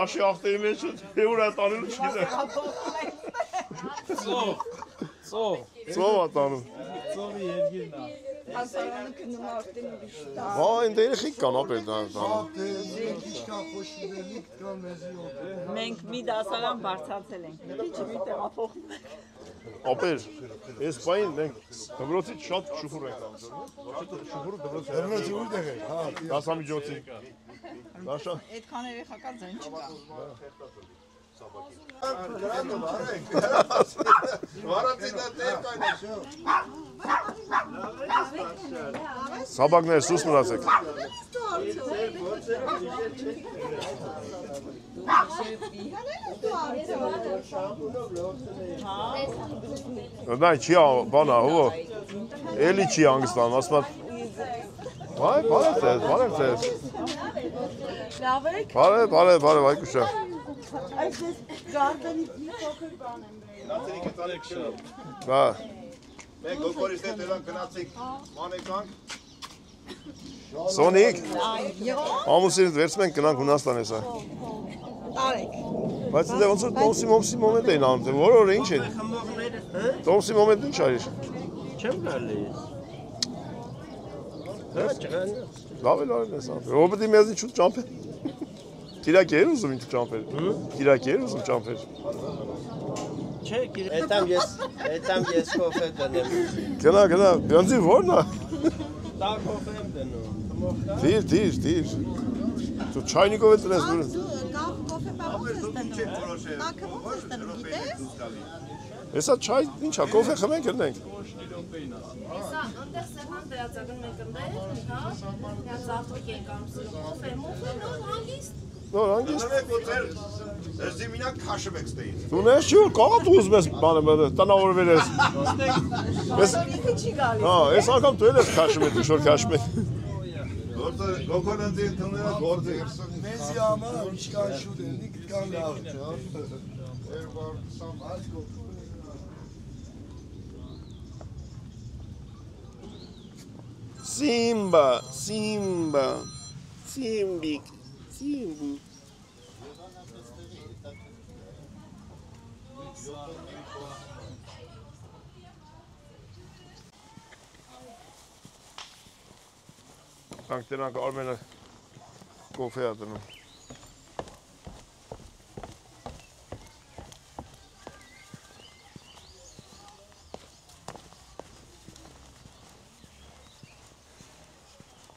աշի աղտերի մեջ ուր է տանելու չգիտեմ։ Ծով է տանում։ Ծովի երգիրն է։ Հասարանը քնում արդեն ուրիշ տա։ Հա, այն երեխիկ կան ապեր տանում։ Մենք մի դասարան բարձրացել ենք։ Քիչ մի տեղափոխվում ենք։ Ապեր, ես պայն մենք դպրոցից շատ շուխուր ենք անում։ Շուխուրը դպրոցի ուր տեղ է։ Հա, դասամիջոցի։ Այդքան երեխական ձայն չկա։ Սաբակներ սուս մնացեք։ Դա չի բանա, հո։ Էլի չի հանգստանում, ասում եմ։ Վայ, բարև ձեզ։ Բարև, այկուշա։ Այս գարդանի մի փոքր բան եմ բերել։ Բա։ Մենք գոկորից հետ դրան գնացիք, մանեկանք։ Սոնիկ։ Ամուսինդ վերցմենք գնանք Հունաստան հեսա։ Տարեք։ Բայց դե ոնց որ տոմսի մոմենտ էին անում, որ ինչ են։ Տոմսի մոմենտ ինչ արիր։ Չեմ գալիս։ Լավ է ես ապեր։ Ռոբոտի մեզի չուտ ճամփեր։ Կիրակ էր ուզում ինչ ճամփեր։ Կիրակ էր ուզում ճամփեր։ Չէ, այդամ ես կոֆե դնեմ։ Գնա, բյոնզի ո՞րն է։ Դա կոֆե եմ դնում։ Դիր։ Դու չայնիկով ես դրես դուրս։ Կավ կոֆե բաբուս ես տնում։ Տակը ո՞նց ես տնում, գիտես։ Հեսա չայ, ինչա, կոֆե խմենք գտնենք։ Հեսա, այնտեղ սեղան դրածագն մենք ընդեր, հա, նա ծաղտուկ եկանում սիրում, կոֆե, նոր հանգիստ։ Նոր հանգիստ։ Ես դիմինակ քաշում եք ստեին։ Դու նես չի որ կաղա դու ուզում ես բանը տնավորվել ես։ Հա, ես անգամ դու ես քաշում ես, ինչ-որ քաշում ես։ Գոկոնանձի ընդունելա գործը։ Մեզի համար ինչքան շուտ է, կան լավ, Simbik. Dank դրանք Արմենը կոֆե ա դնում։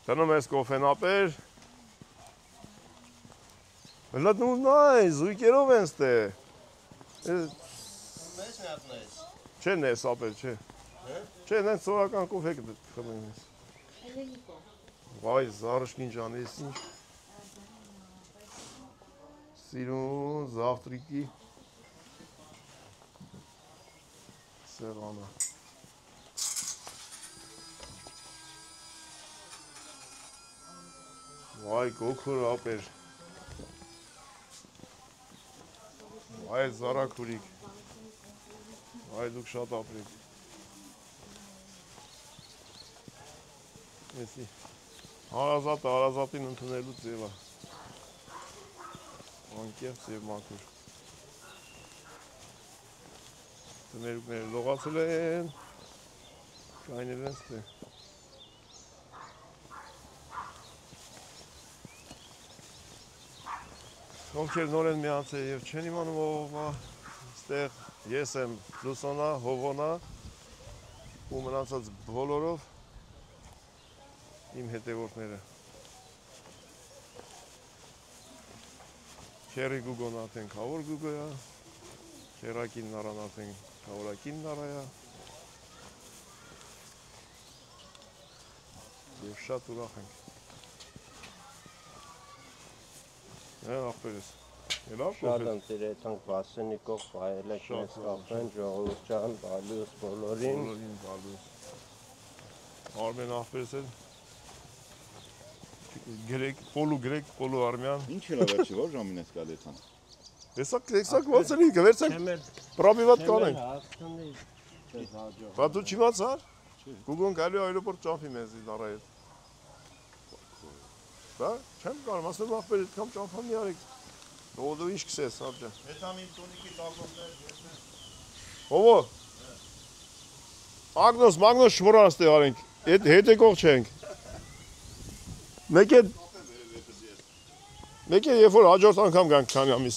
Դնում ես կոֆեն ապեր։ Հլա դու նայ, զույգերով են ստե։ Մեզ մի հատ նայես։ Չէ նես ապեր, չէ։ Չէ, նենց սովորական կոֆե կխմեն ես։ Վայ, զարշկին ջան, ես ինչ։ Սիրուն, զավտրիկի։ Սեղանը։ Վայ, գոքոր ապեր։ Վայ, զարակուրիկ։ Վայ, դուք շատ ապրեք։ Եսի։ Հարազատին ընդունելու ձևա։ Անկեղծ և մաքուր։ Տներուկները լողացել են։ Կայնել են ստե։ Ովքեր նոր են միացել և չեն իմանում ով ստեղ ես եմ Լուսոնա, Հովոնա ու մնացած բոլորով իմ հետևորդները։ Քերի գուգոն արդեն քավոր գուգոյա, քերակին նարան արդեն քավորակին նարայա և շատ ուրախ ենք։ Ախպերես, շատ ընտիր եթանք Վասենիկով պայել եք մեզ կապեն, ժողովուրդ ջան, բալյուս բոլորին։ Արմեն ախպերես էլ, պոլու գրեկ, պոլու արմյան։ Ինչ էլ ավերջի, որ ժամին ես կալ եթան։ Հեսակ ոնց էլի գվերցենք։ Պրոբիվատ կանենք։ Բա դու չիմացար։ Գուգոն գալու այրոպորտ ճամփի մեզի դարայել։ Բա չեմ կարող, ասում ախպեր այդքան ճամփա մի արեք։ Դու ինչ քսես, աբջան։ Հետամին տունիկի տակովներ։ Ովո։ Մագնոս շմորան ստե արենք։ Հետ եկող չենք։ Մեկ է երբ որ հաջորդ անգամ գանք քանի ամիս։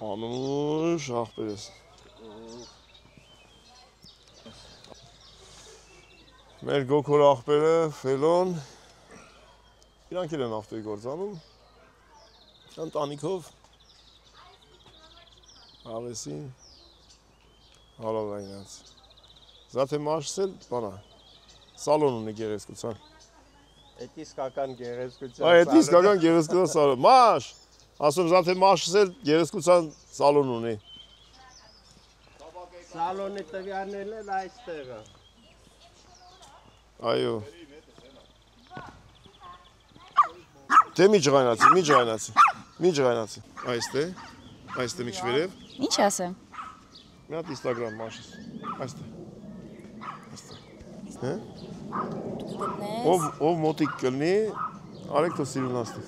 Անուշ ախպերես։ Մեր գոքոր ախպերը, Ֆելոն, իրանք էլ են ավտոյի գործանում, ընտանիքով, աղեսին, հալավայնած։ Զաթե մաշսել, բանա, սալոն ունի գերեսկության։ Էդ իսկական գերեսկության Այդ իսկական գերեսկության սալոն, մաշ! Ասում զաթե մաշսել գերեսկության սալոն ունի։ Սալոնի տվյալներն էլ այստեղը։ Այո։ Դե մի ջղայնացի։ Այստե մի քշվերև։ Ինչ ասեմ։ Մի հատ Instagram մաշս։ Այստե։ Հա։ Ով մոտիկ կլնի, արեք թո սիրուն աստի։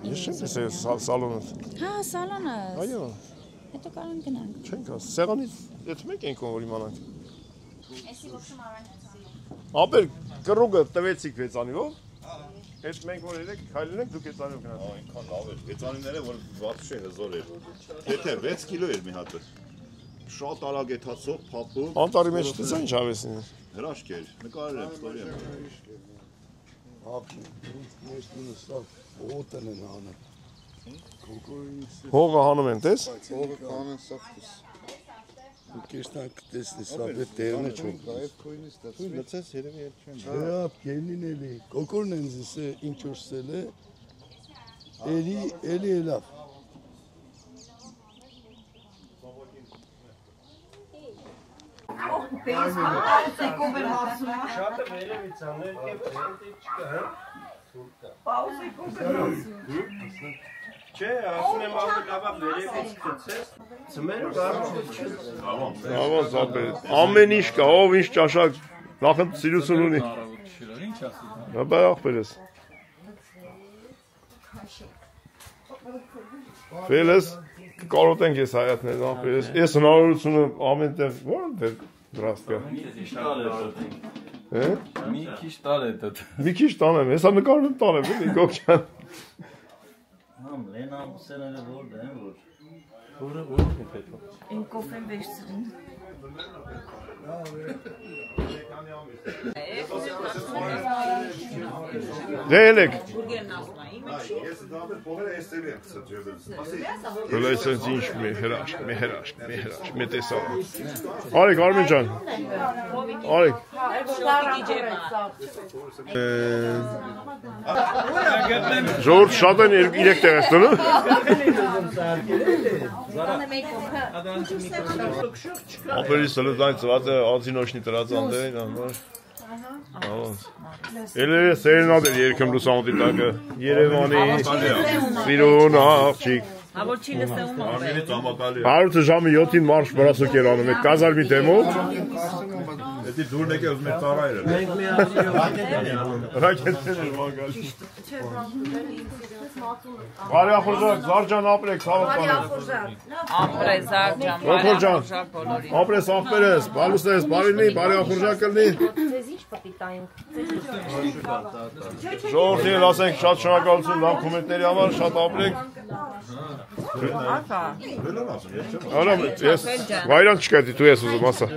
Ես չեմ տեսել սալոնը։ Հա, սալոնը։ Այո։ Հետո կարող ենք գնանք։ Չենք ասել, սեղանից այդ մեկ ենք որ իմանանք։ Էսի ոչմ արանք։ Ապեր կռուգը տվեցիք վեցանիով։ Այդ մենք որ երեք քայլել ենք դուք էծանիով գնացիք։ Այնքան լավ էր։ Վեցանիները որ վատշե հզոր էր։ Եթե 6 կիլո էր մի հատը։ Շատ արագ եթացող, փափուկ։ Անտարի մեջ տեսա ինչ ավեսին։ Հրաշք էր։ Նկարել եմ, ստորի եմ։ Օտն են անում։ Հողը հանում են, տես։ Հողը կանեն սախտուս։ Դու կեստանք տեսնի, սա բե տերն է չոք։ Լծես երևի էլ չեն։ Հա, գելին էլի։ Կոկորն են զիսը ինչ որսել է։ Էլի լավ։ Շատը վերևից անել եւ չկա, հա։ Չէ, ասում եմ ավելի լավ վերևից գցես, ծմերը կարող չի։ Ավոս ապեր, ամեն ինչ կա, ով ինչ ճաշակ, նախընդ սիրություն ունի։ Ինչ ասի։ Հա, ախպերես։ Ֆելես կարոտենք ես հայատներ, ախպերես։ Ես հնարավորությունը ամեն տեղ որտեղ դրաստ կա։ Մի քիչ տալ է դա։ Մի քիչ տանեմ, հեսա նկարում եմ տանեմ, էլի Գոկյան։ Համ լենա սերանը որդ են որ։ Որը է պետք։ Այն կոֆեն վերցրին։ Դե ելեք։ Ես դաբեր փողերը էստելի եմ ցած ջոբել։ Հլայսենց ինչ մի հրաշք, մի տեսավ։ Արեք Արմեն ջան։ Արեք։ Ժողովուրդ շատ են 3 տեղ ես տնում։ Ապերի սլդան ծված է ածինոշնի տրած անդերին անոր։ Էլե սերնադել երկում լուսամուտի տակը Երևանի սիրուն աղջիկ Հա որ չի լսում Արմենի ծամակալի Հարուցը ժամը 7-ին մարշ բրասոք էր անում, կազարմի դեմով Էդի դուրն եկե ուզում էր ծառայել Մենք մի Ռակետներ էր մագալի Բարի ախորժակ, Զարջան ապրեք, սաղոտ պանեք Ապրե Զարջան, բարի ախորժակ բոլորին Ապրես ախպերես, բալուսես, բարինի, բարի ախորժակ կլնի Ձեզ ինչ պտի տայինք Ժողովրդի էլ ասենք շատ շնորհակալություն լավ կոմենտների համար, շատ ապրեք Արամ, ես վայրան չկա դու ես ուզում, ասա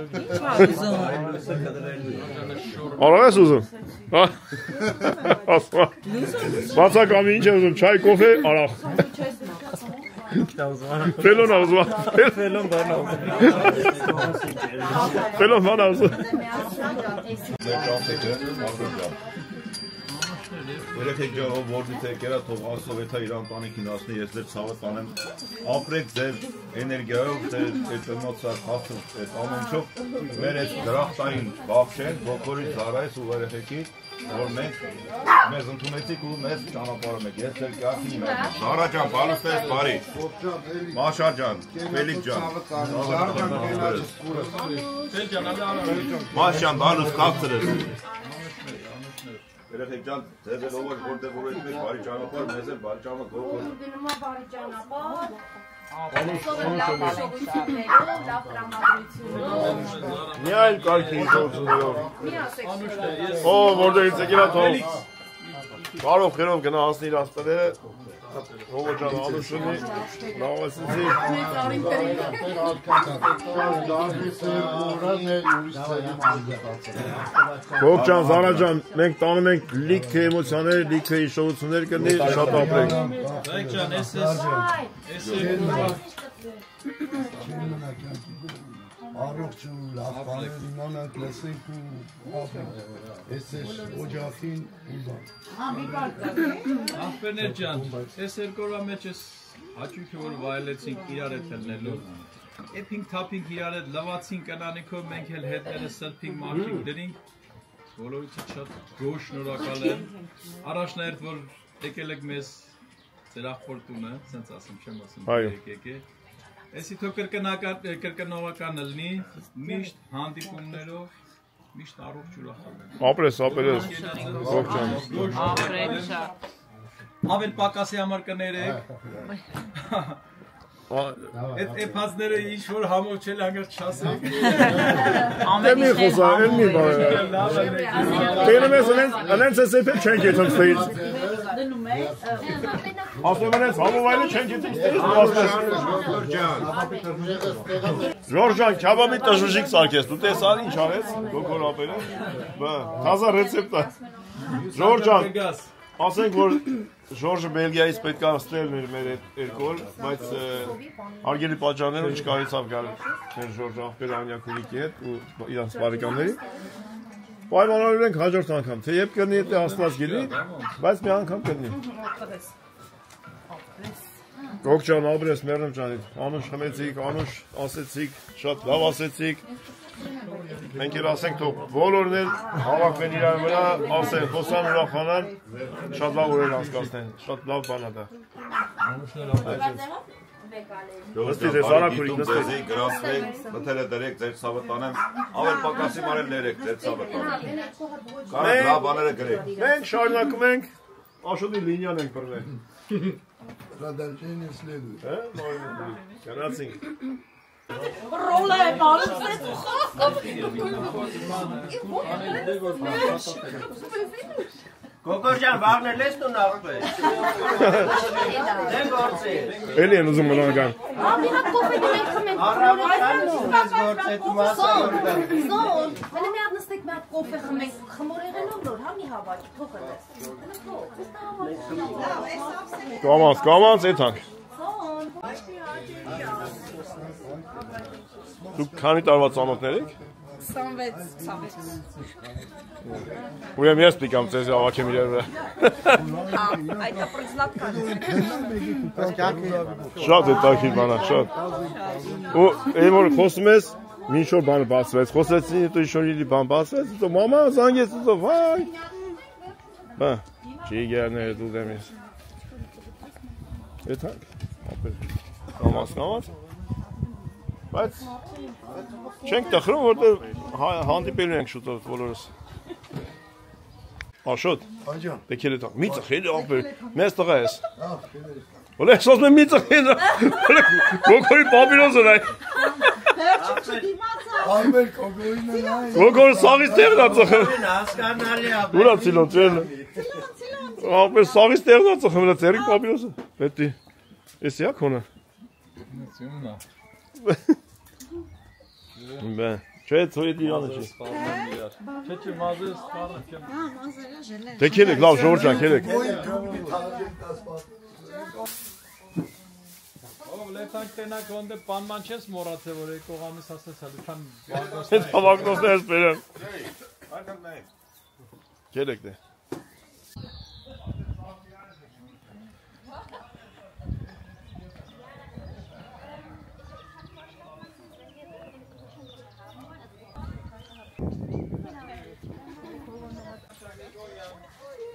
Արա ես ուզում Բացակամի ինչ է ուզում, չայ, կոֆե, արախ Ֆելոն ազվա։ Ֆելոն բանա։ Ֆելոն բանա ազվա։ Երեքեք ջանով որից եկերա թող Աստղովեթա իր ընտանիքին ասնի ես ձեր ցավը տանեմ ապրեք ձեր էներգիայով ձեր այդ էմոցիա խախտում այդ ամենչով մեր այդ դրախտային բախշեն ոգորի զարայս ու երեքեկի որ մենք մեզ ընդունեցիք ու մեզ ճանապարհում եք ես ձեր կյանքի մեջ Զարա ջան բալստես բարի Մաշա ջան Ֆելիք ջան Մաշան բալուս կապտրես Երեխեք ջան, ձեզ էլ ով որտեղ որ եք բարի ճանապարհ, մեզ էլ բարի ճանապարհ գողոք։ Գնում է բարի ճանապարհ։ Լավ շողություններով, լավ տրամադրությունով։ Մի այլ կարգի գործունեով։ Օ, որտեղից եկել թող։ Բարով խերով գնա հասնի իր աստղերը։ Հողո ջան Անուշունի լավասիցի։ Հող ջան, Զարա ջան, մենք տանում ենք լիքը էմոցիաներ, լիքը հիշողություններ կնի, շատ ապրենք։ Զայք ջան, ես Առողջ ու լավ բաներ իմանանք, լսենք ու ես օջախին ուզանք։ Ախպերներ ջան, ես երկու օրվա մեջ ես հաճույքը որ վայելեցինք իրար հետ ելնելու Էփինք թափինք իրար հետ լվացին կնանիքով մենք էլ հետները սրբինք մաքրինք դրինք բոլորիցը շատ գոհ շնորհակալ եմ առաջնահերթ որ եկել եք մեզ ձեր ախորդ տունը սենց ասեմ չեմ ասում եկեք Էսի թող կրկնողական լինի միշտ հանդիպումներով միշտ առողջ ուրախ Ապրես, ապրես, Հող ջան Ապրեք շատ Ավել պակասի համար կներեք Այդ էփածները ինչ-որ համոչել անգր չասեք Դեմի խոսա, էլ մի բար Տենում ես ընենց ես էպել չենք եթում ստեից Ասում ընենց համովայլը չենք եթում ստեից Ժոր ջան, քյաբաբի տժուժիկ սարքես, դու տեսար ինչ արեց, գոքոր ապերը Թազա ռեցեպտա Ժոր ջան, ասենք որ Ժորժը Բելգիայից պետք է ստրել մեր երկոր, բայց արգելի պատճառներով չկարեցավ գալ մեր Ժորժը աղբեր Անյակունիկի հետ ու իրանց բարեկամների Պայմանավորել ենք հաջորդ անգամ, թե եբ կրնի եթե աստված գիտի, բայց մի անգամ կրնի Հող ջան, ապրես մեռնեմ ջանիդ, Անուշ խմեցիք, Անուշ ասեցիք, շատ լավ ասեցիք Մենք էլ ասենք թող բոլորն էլ հավաքվեն իրար վրա, ասեն, խոսան ուրախանան, շատ լավ օրեր անցկացնեն, շատ լավ բան է դա։ Նստի ձեզ արագորիկ նստի։ Գրասվեք, մթերը դրեք, ձեր ցավը տանեմ, ավել պակասի մարել ներեք, ձեր ցավը տանեմ։ Կարեք լավ բաները գրեք։ Մենք շարունակում ենք, Աշոտի լինիան ենք բռնել։ Продолжение следует. Գնացինք։ Ռոլը է բանցեց ու Գոգոր ջան, վաղներ ես տուն աղբեր։ Դեն գործի։ Էլի են ուզում մնան Մի հատ կոֆե դենք խմենք։ Զոն, մենե մի հատ նստեք մի հատ կոֆե խմենք, խմոր եղելով նոր, հա մի հավաքի, թողը դես։ Կամանց եթանք։ Դուք քանի տարվա ծանոթներ եք։ 26. Ուրեմն ես պիտի կամ ձեզ ավակեմ իրար վրա։ Это произладка. Շատ է տակիր բանա, շատ։ Ու այն որ խոսում ես, ինչ որ բան բացվեց, խոսեցին, հետո ինչ որ իրի բան բացվեց, հետո մամա զանգեց, հետո վայ։ Բա, ճիգերները դու դեմ ես։ Եթանք, ապեր, կամաց, բայց չենք տխրում, որտեղ հանդիպելու ենք շուտով բոլորս։ Աշոտ, դե քելը տակ, մի ծխել ապեր, մեզ տղա ես։ Ոլ ես ասում եմ մի ծխել, գոգորի պապիրոզը նայ։ Ամեր կոգորին է նայ։ Գոգորը սաղից տեղն է ծխել։ Հասկանալի ապեր։ Ուրա ծիլոն ծելը։ Ապեր սաղից տեղն է ծխել, վրա ծերիկ պապիրոզը։ Պետի, ես յա կոնը։ Բե, չէ, ծոյետ իրանը չի։ Չէ, մազը սպառը չեմ։ Դե քելեք, լավ, ժողոր ջան, քելեք։ Ով լեթանք տենակ ոն데 պանման չես մորացե, որ եկող ամիս ասացա, լուչան վագնոս Հետ հավակնոսներ սպերեն։ Գերեք դե։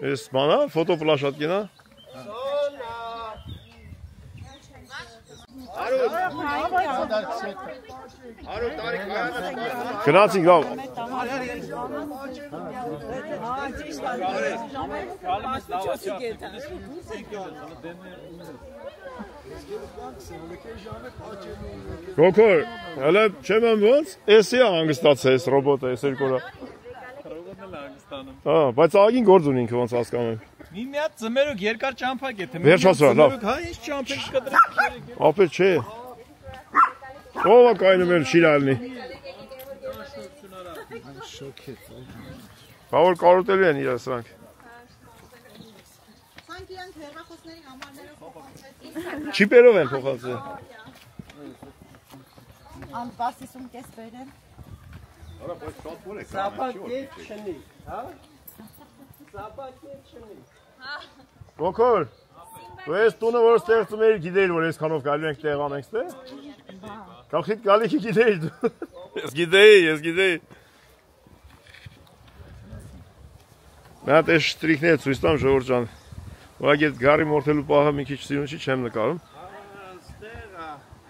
Ես բանա, ֆոտոպլաշատկին, հա։ Գնացինք լավ։ Գոքոր, հələ չեմ եմ ոնց, էսի է հանգստացես ռոբոտը, ես երկու օր։ Ռոբոտն էլ հանգստանում։ Հա, բայց աղին գործ ունի ինքը ոնց հասկանում եմ։ Մի հատ ձմերուկ երկար ճամփակ է, թե Վերջացրա, լավ։ հա, ինչ ճամփակ կդրեք։ Ապե չէ։ Ո՞վ է կայնում են շիրալնի։ Բավոր կարոտելու են իրար սրանք։ Սրանք իրանք հեռախոսների համարներով փոխանցվեցին։ Չիպերով են փոխանցել։ Անպասիսում կես բերեն։ Սապակետ չնի, հա? Սապակետ չնի։ Գոքոր, դու ես տունը որ ստեղծում էիր գիտեիր, որ ես քանով գալու ենք տեղ անենք ստե։ Կախիտ գալիքի գիտեիր դու։ Ես գիտեի։ Մենատ ես շտրիքներ ցույց տամ ժողովուրդ ջան։ Ուղղակի այդ գարի մորթելու պահը մի քիչ սիրուն չի չեմ նկարում։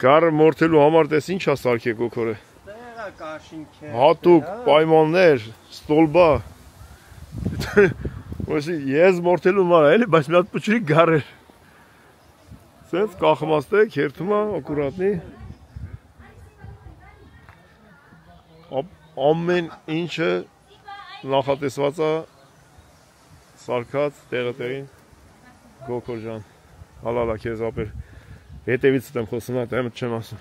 Գարը մորթելու համար տես ինչ է սարքե գոքորը։ Հատուկ պայմաններ, ստոլբա։ Ոստի ես մորթելու համար էլի, բայց մի հատ փչրի գար էր։ Սենց կախմաստ է, քերթում է, ակուրատնի։ Ամեն ինչը նախատեսված է սարքած տեղը-տեղին Գոքոր ջան, հալալա քեզ ապեր, հետևից եմ խոսում, դա եմ չեմ ասում,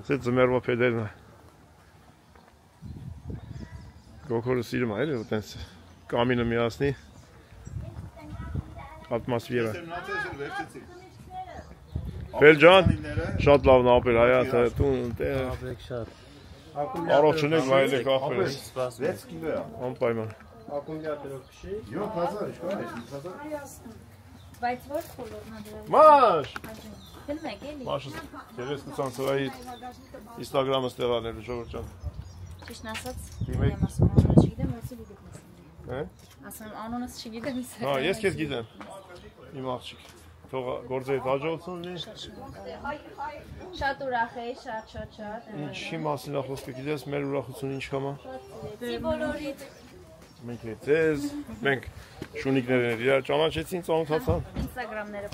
սետ ձմերվա պեդերն է, Գոքորը սիրում է, էլի, տենց կամինը միասնի, ատմասվիրա, Բել ջան, շատ լավն ապեր, հայաթը, տուն, տեղ, առողջունեք վայել եք ախպեր, 6 կիլո է, անպայման, Ակումբյատերով քշի 7000, ինչքան է, 5000։ Բայց որ խոլորն է դրա։ Մաշ։ Հենց մեկ էլի։ Մաշը գերեզգության սրահի Instagram-ը ստեղանելու ժողովուրդ ջան։ Ճիշտ ասած, եմ ասում, անունս չգիտեմ, ոսի գիտեմ։ Հե՞։ Ասում անունս չգիտեմ, իսկ։ Հա, ես քեզ գիտեմ։ Իմ աղջիկ։ Թող գործերդ հաջողություն լինի։ Շատ ուրախ էի, շատ։ Ինչի մասին է խոսքը, գիտես, մեր ուրախությունը ինչ կամա։ Բոլորիդ։ Մենք ձեզ, մենք շունիկներն իրար ճանաչեցին, ծանոթացան։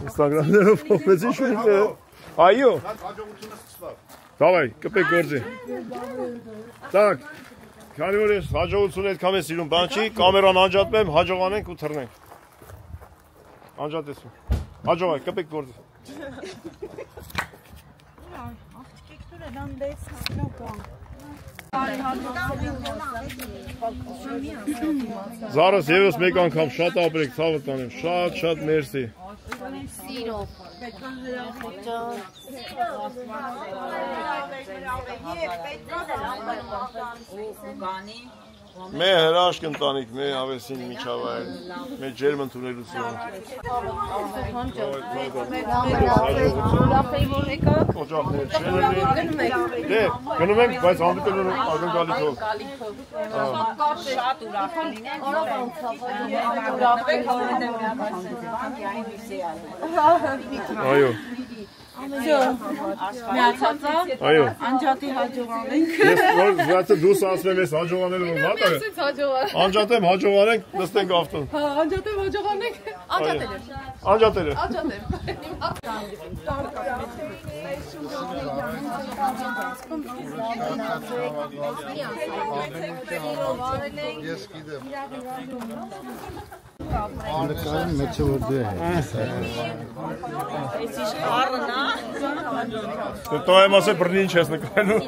Ինստագրամներով փոխվեցին շունիկները։ Այո։ Հաջողությունը սկսավ։ Դավայ, կպեք գործի։ Так, քանի որ ես հաջողությունը այդքան եմ սիրում, բան չի, կամերան անջատվեմ, հաջողանենք ու թռնենք։ Անջատեցում։ Հաջողայ, կպեք գործի։ Աղջիկ դուր են անդես հանոկան։ Զարս եւս մեկ անգամ շատ ապրեք, ցավը տանեմ, շատ մերսի։ Սիրով։ Մե հրաշք ընտանիք, մե ավեսին միջավայր, մե ջերմ ընդունելություն։ Օջախներ չեն լինի։ Դե, գնում ենք, բայց հանդիպելու ակնկալիքով։ Շատ ուրախ լինենք։ Այո։ Միացածա։ Այո։ Անջատի հաջողանենք։ Ես որ զգացը դուս ասվեմ ես հաջողանելու որ վատ է։ Անջատեմ հաջողանենք, նստենք ավտոն։ Հա, անջատեմ հաջողանենք։ Անջատել է։ Ես գիտեմ։ Նկարում մեծ որ դու է։ Էսի շարն է։ Դու եմ ասել բռնի ինչ ես նկարելու։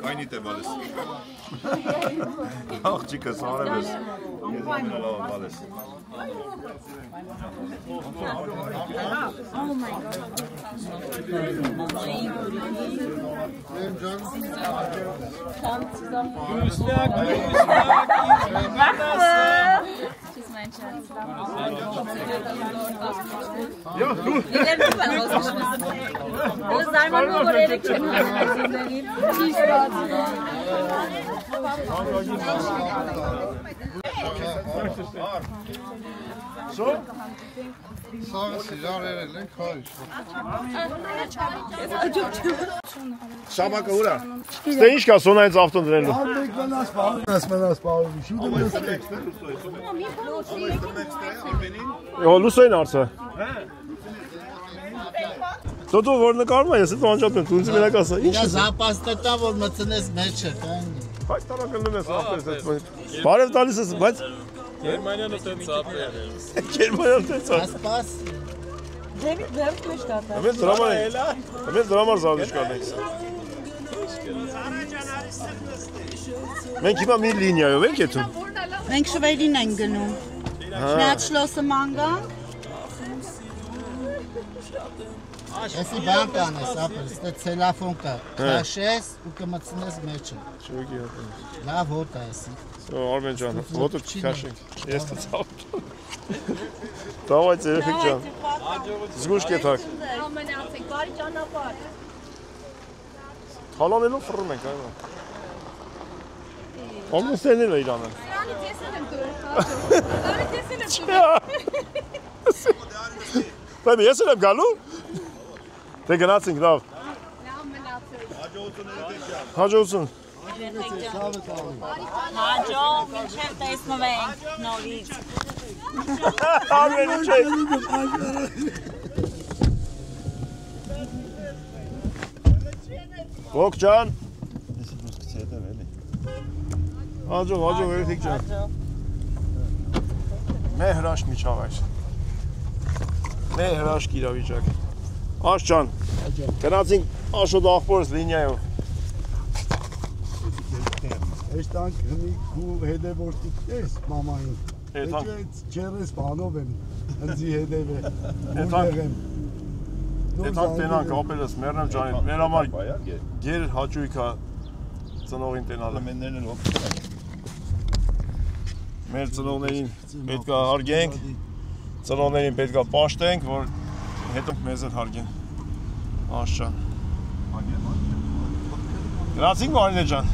Կայնիտ է բալես։ Աղջիկս արև ես։ Բալես։ Oh my god. She's my chance. Շամակը ուրա։ Ստե ինչ կա սոնայից ավտոն դրելու։ Լուսոյն արծը։ Դու որ նկարում ես, դու անջատում ես, դու մենակ ասա։ Ինչ զապաստետա որ մտնես մեջը, կան։ Բայց տարակալում ես ապես այդ։ Բարև տալիս ես, բայց Գերմանիանը տենց ապեր։ Գերմանիանը տենց ապեր։ Ասպաս։ Դեվիդ վերջ մեջ կատա։ Ամեն դրամար զավիչ կանենք։ Մենք հիմա մի լինիայով ենք եթում։ Մենք շվեդին ենք գնում։ Միած շլոսը մանգան։ Էսի բան կանես, ապեր, ստե ցելաֆոն կա, քաշես ու կմցնես մեջը։ Շուկի հատ։ Լավ հոտ է էսի։ Արմեն ջան, ոտը քաշենք։ Ես ցավ։ Դավայ երեխեք ջան։ Զգուշ կեթակ։ Ամենացեք, բարի ճանապարհ։ Հալանելով ֆռում ենք, այո։ Ամուսենին է իրանը։ Սրանից ես եմ դուրս։ Սրանից ես եմ դուրս։ Բայց ես եմ գալու։ Դե գնացինք լավ։ Լավ մնացեք։ Հաջողություն։ Հաջող, մինչև տեսնվենք նորից։ Արմենի չէ։ Ոգ ջան։ Ես դուրս գցի հետև էլի։ Հաջող, երեխեք ջան։ Մեր հրաշք միջավ այս։ Մեր հրաշք իրավիճակ։ Աշ ջան, գնացինք Աշոտ աղբորս լինիայով։ Այս տանք հնիկ ու հետևորդիկ ես մամային։ Էջեց չերես բանով եմ, հնձի հետև է, ունդեղ եմ։ Էտանք տենանք ապելս մերնեմ ջանին, մեր համար գեր հաճույք է ծնողին տենալը։ Մեններն էլ հոգ։ Մեր ծնողներին պետք է հարգենք, ծնողներին պետք է պաշտենք, որ հետո մեզ էլ հարգեն։ Աշճան։ Գրացինք Մարինե ջան։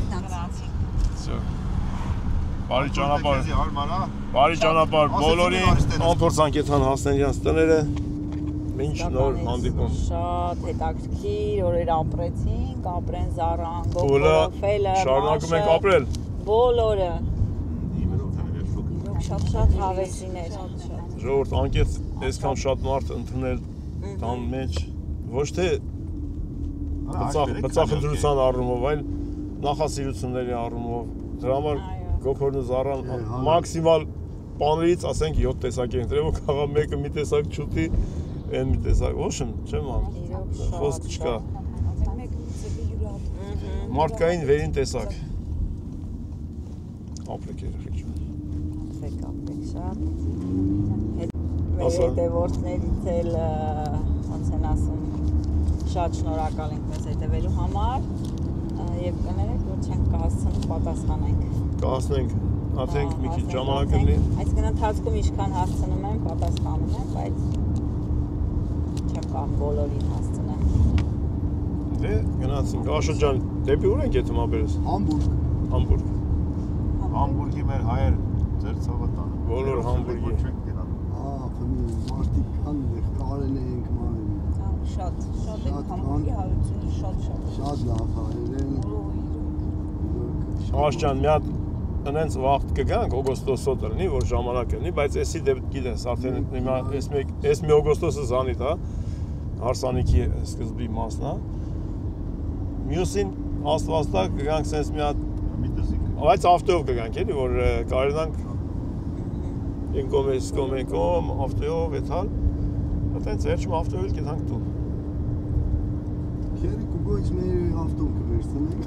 Բարի ճանապարհ։ Բարի ճանապարհ բոլորին, անփորձանկեթան հասնեն իրենց տները։ Մինչ նոր հանդիպում։ Շատ հետաքրքիր օրեր ապրեցինք, ապրեն Զարան, Բոլը Գոփելը, շարունակում ենք ապրել։ Բոլորը։ Շատ հավեսիներ։ Ժողովուրդ անկեղծ այսքան շատ մարդ ընդունել տան մեջ ոչ թե բծախնդրության առումով, այլ նախասիրությունների առումով։ Դրա համար Գոփորն ու Զարան մաքսիմալ բաներից ասենք 7 տեսակ են դրել, որ քաղա մեկը մի տեսակ չուտի, այն մի տեսակ, ոչմ, չեմ ան։ Խոսք չկա։ Մարդկային վերին տեսակ։ Ապրեք երեխեք ջան։ Ապրեք շատ։ Հետևորդներից էլ ոնց են ասում, շատ շնորհակալ ենք մեզ հետևելու համար եւ կներեք, որ չենք կհասցնում պատասխանենք։ Կհասնենք, հացենք մի քիչ ժամանակ կլինի։ Այսինքն ընթացքում ինչքան հասցնում եմ, պատասխանում եմ, բայց չեմ կարող բոլորին հասցնել։ Դե գնացինք, Աշոտ ջան, դեպի ուր ենք եթում ապերս։ Համբուրգ։ Համբուրգի մեր հայեր ձեր ցավը տան։ Բոլոր Համբուրգի։ Մարդիկ կան, կարել ենք մանեն։ Շատ ենք Համբուրգի հարությունը, շատ։ Շատ լավ հայեր են։ Աշ ջան, մի հատ ընենց վաղտ կգանք օգոստոսոտ լինի, որ ժամանակ լինի, բայց էսի դեպ գիտես, արդեն հիմա էս մի օգոստոսը զանիտ է, հարսանիքի սկզբի մասն է։ Մյուսին աստվածտակ կգանք սենց մի հատ Բայց ավտոյով կգանք էլի, որ կարենանք ինկոմ, ավտոյով էթալ, այտենց վերջում ավտոյով էլ կետանք տուն։ Քերի կուգոյց մեր ավտոն կվերցնենք։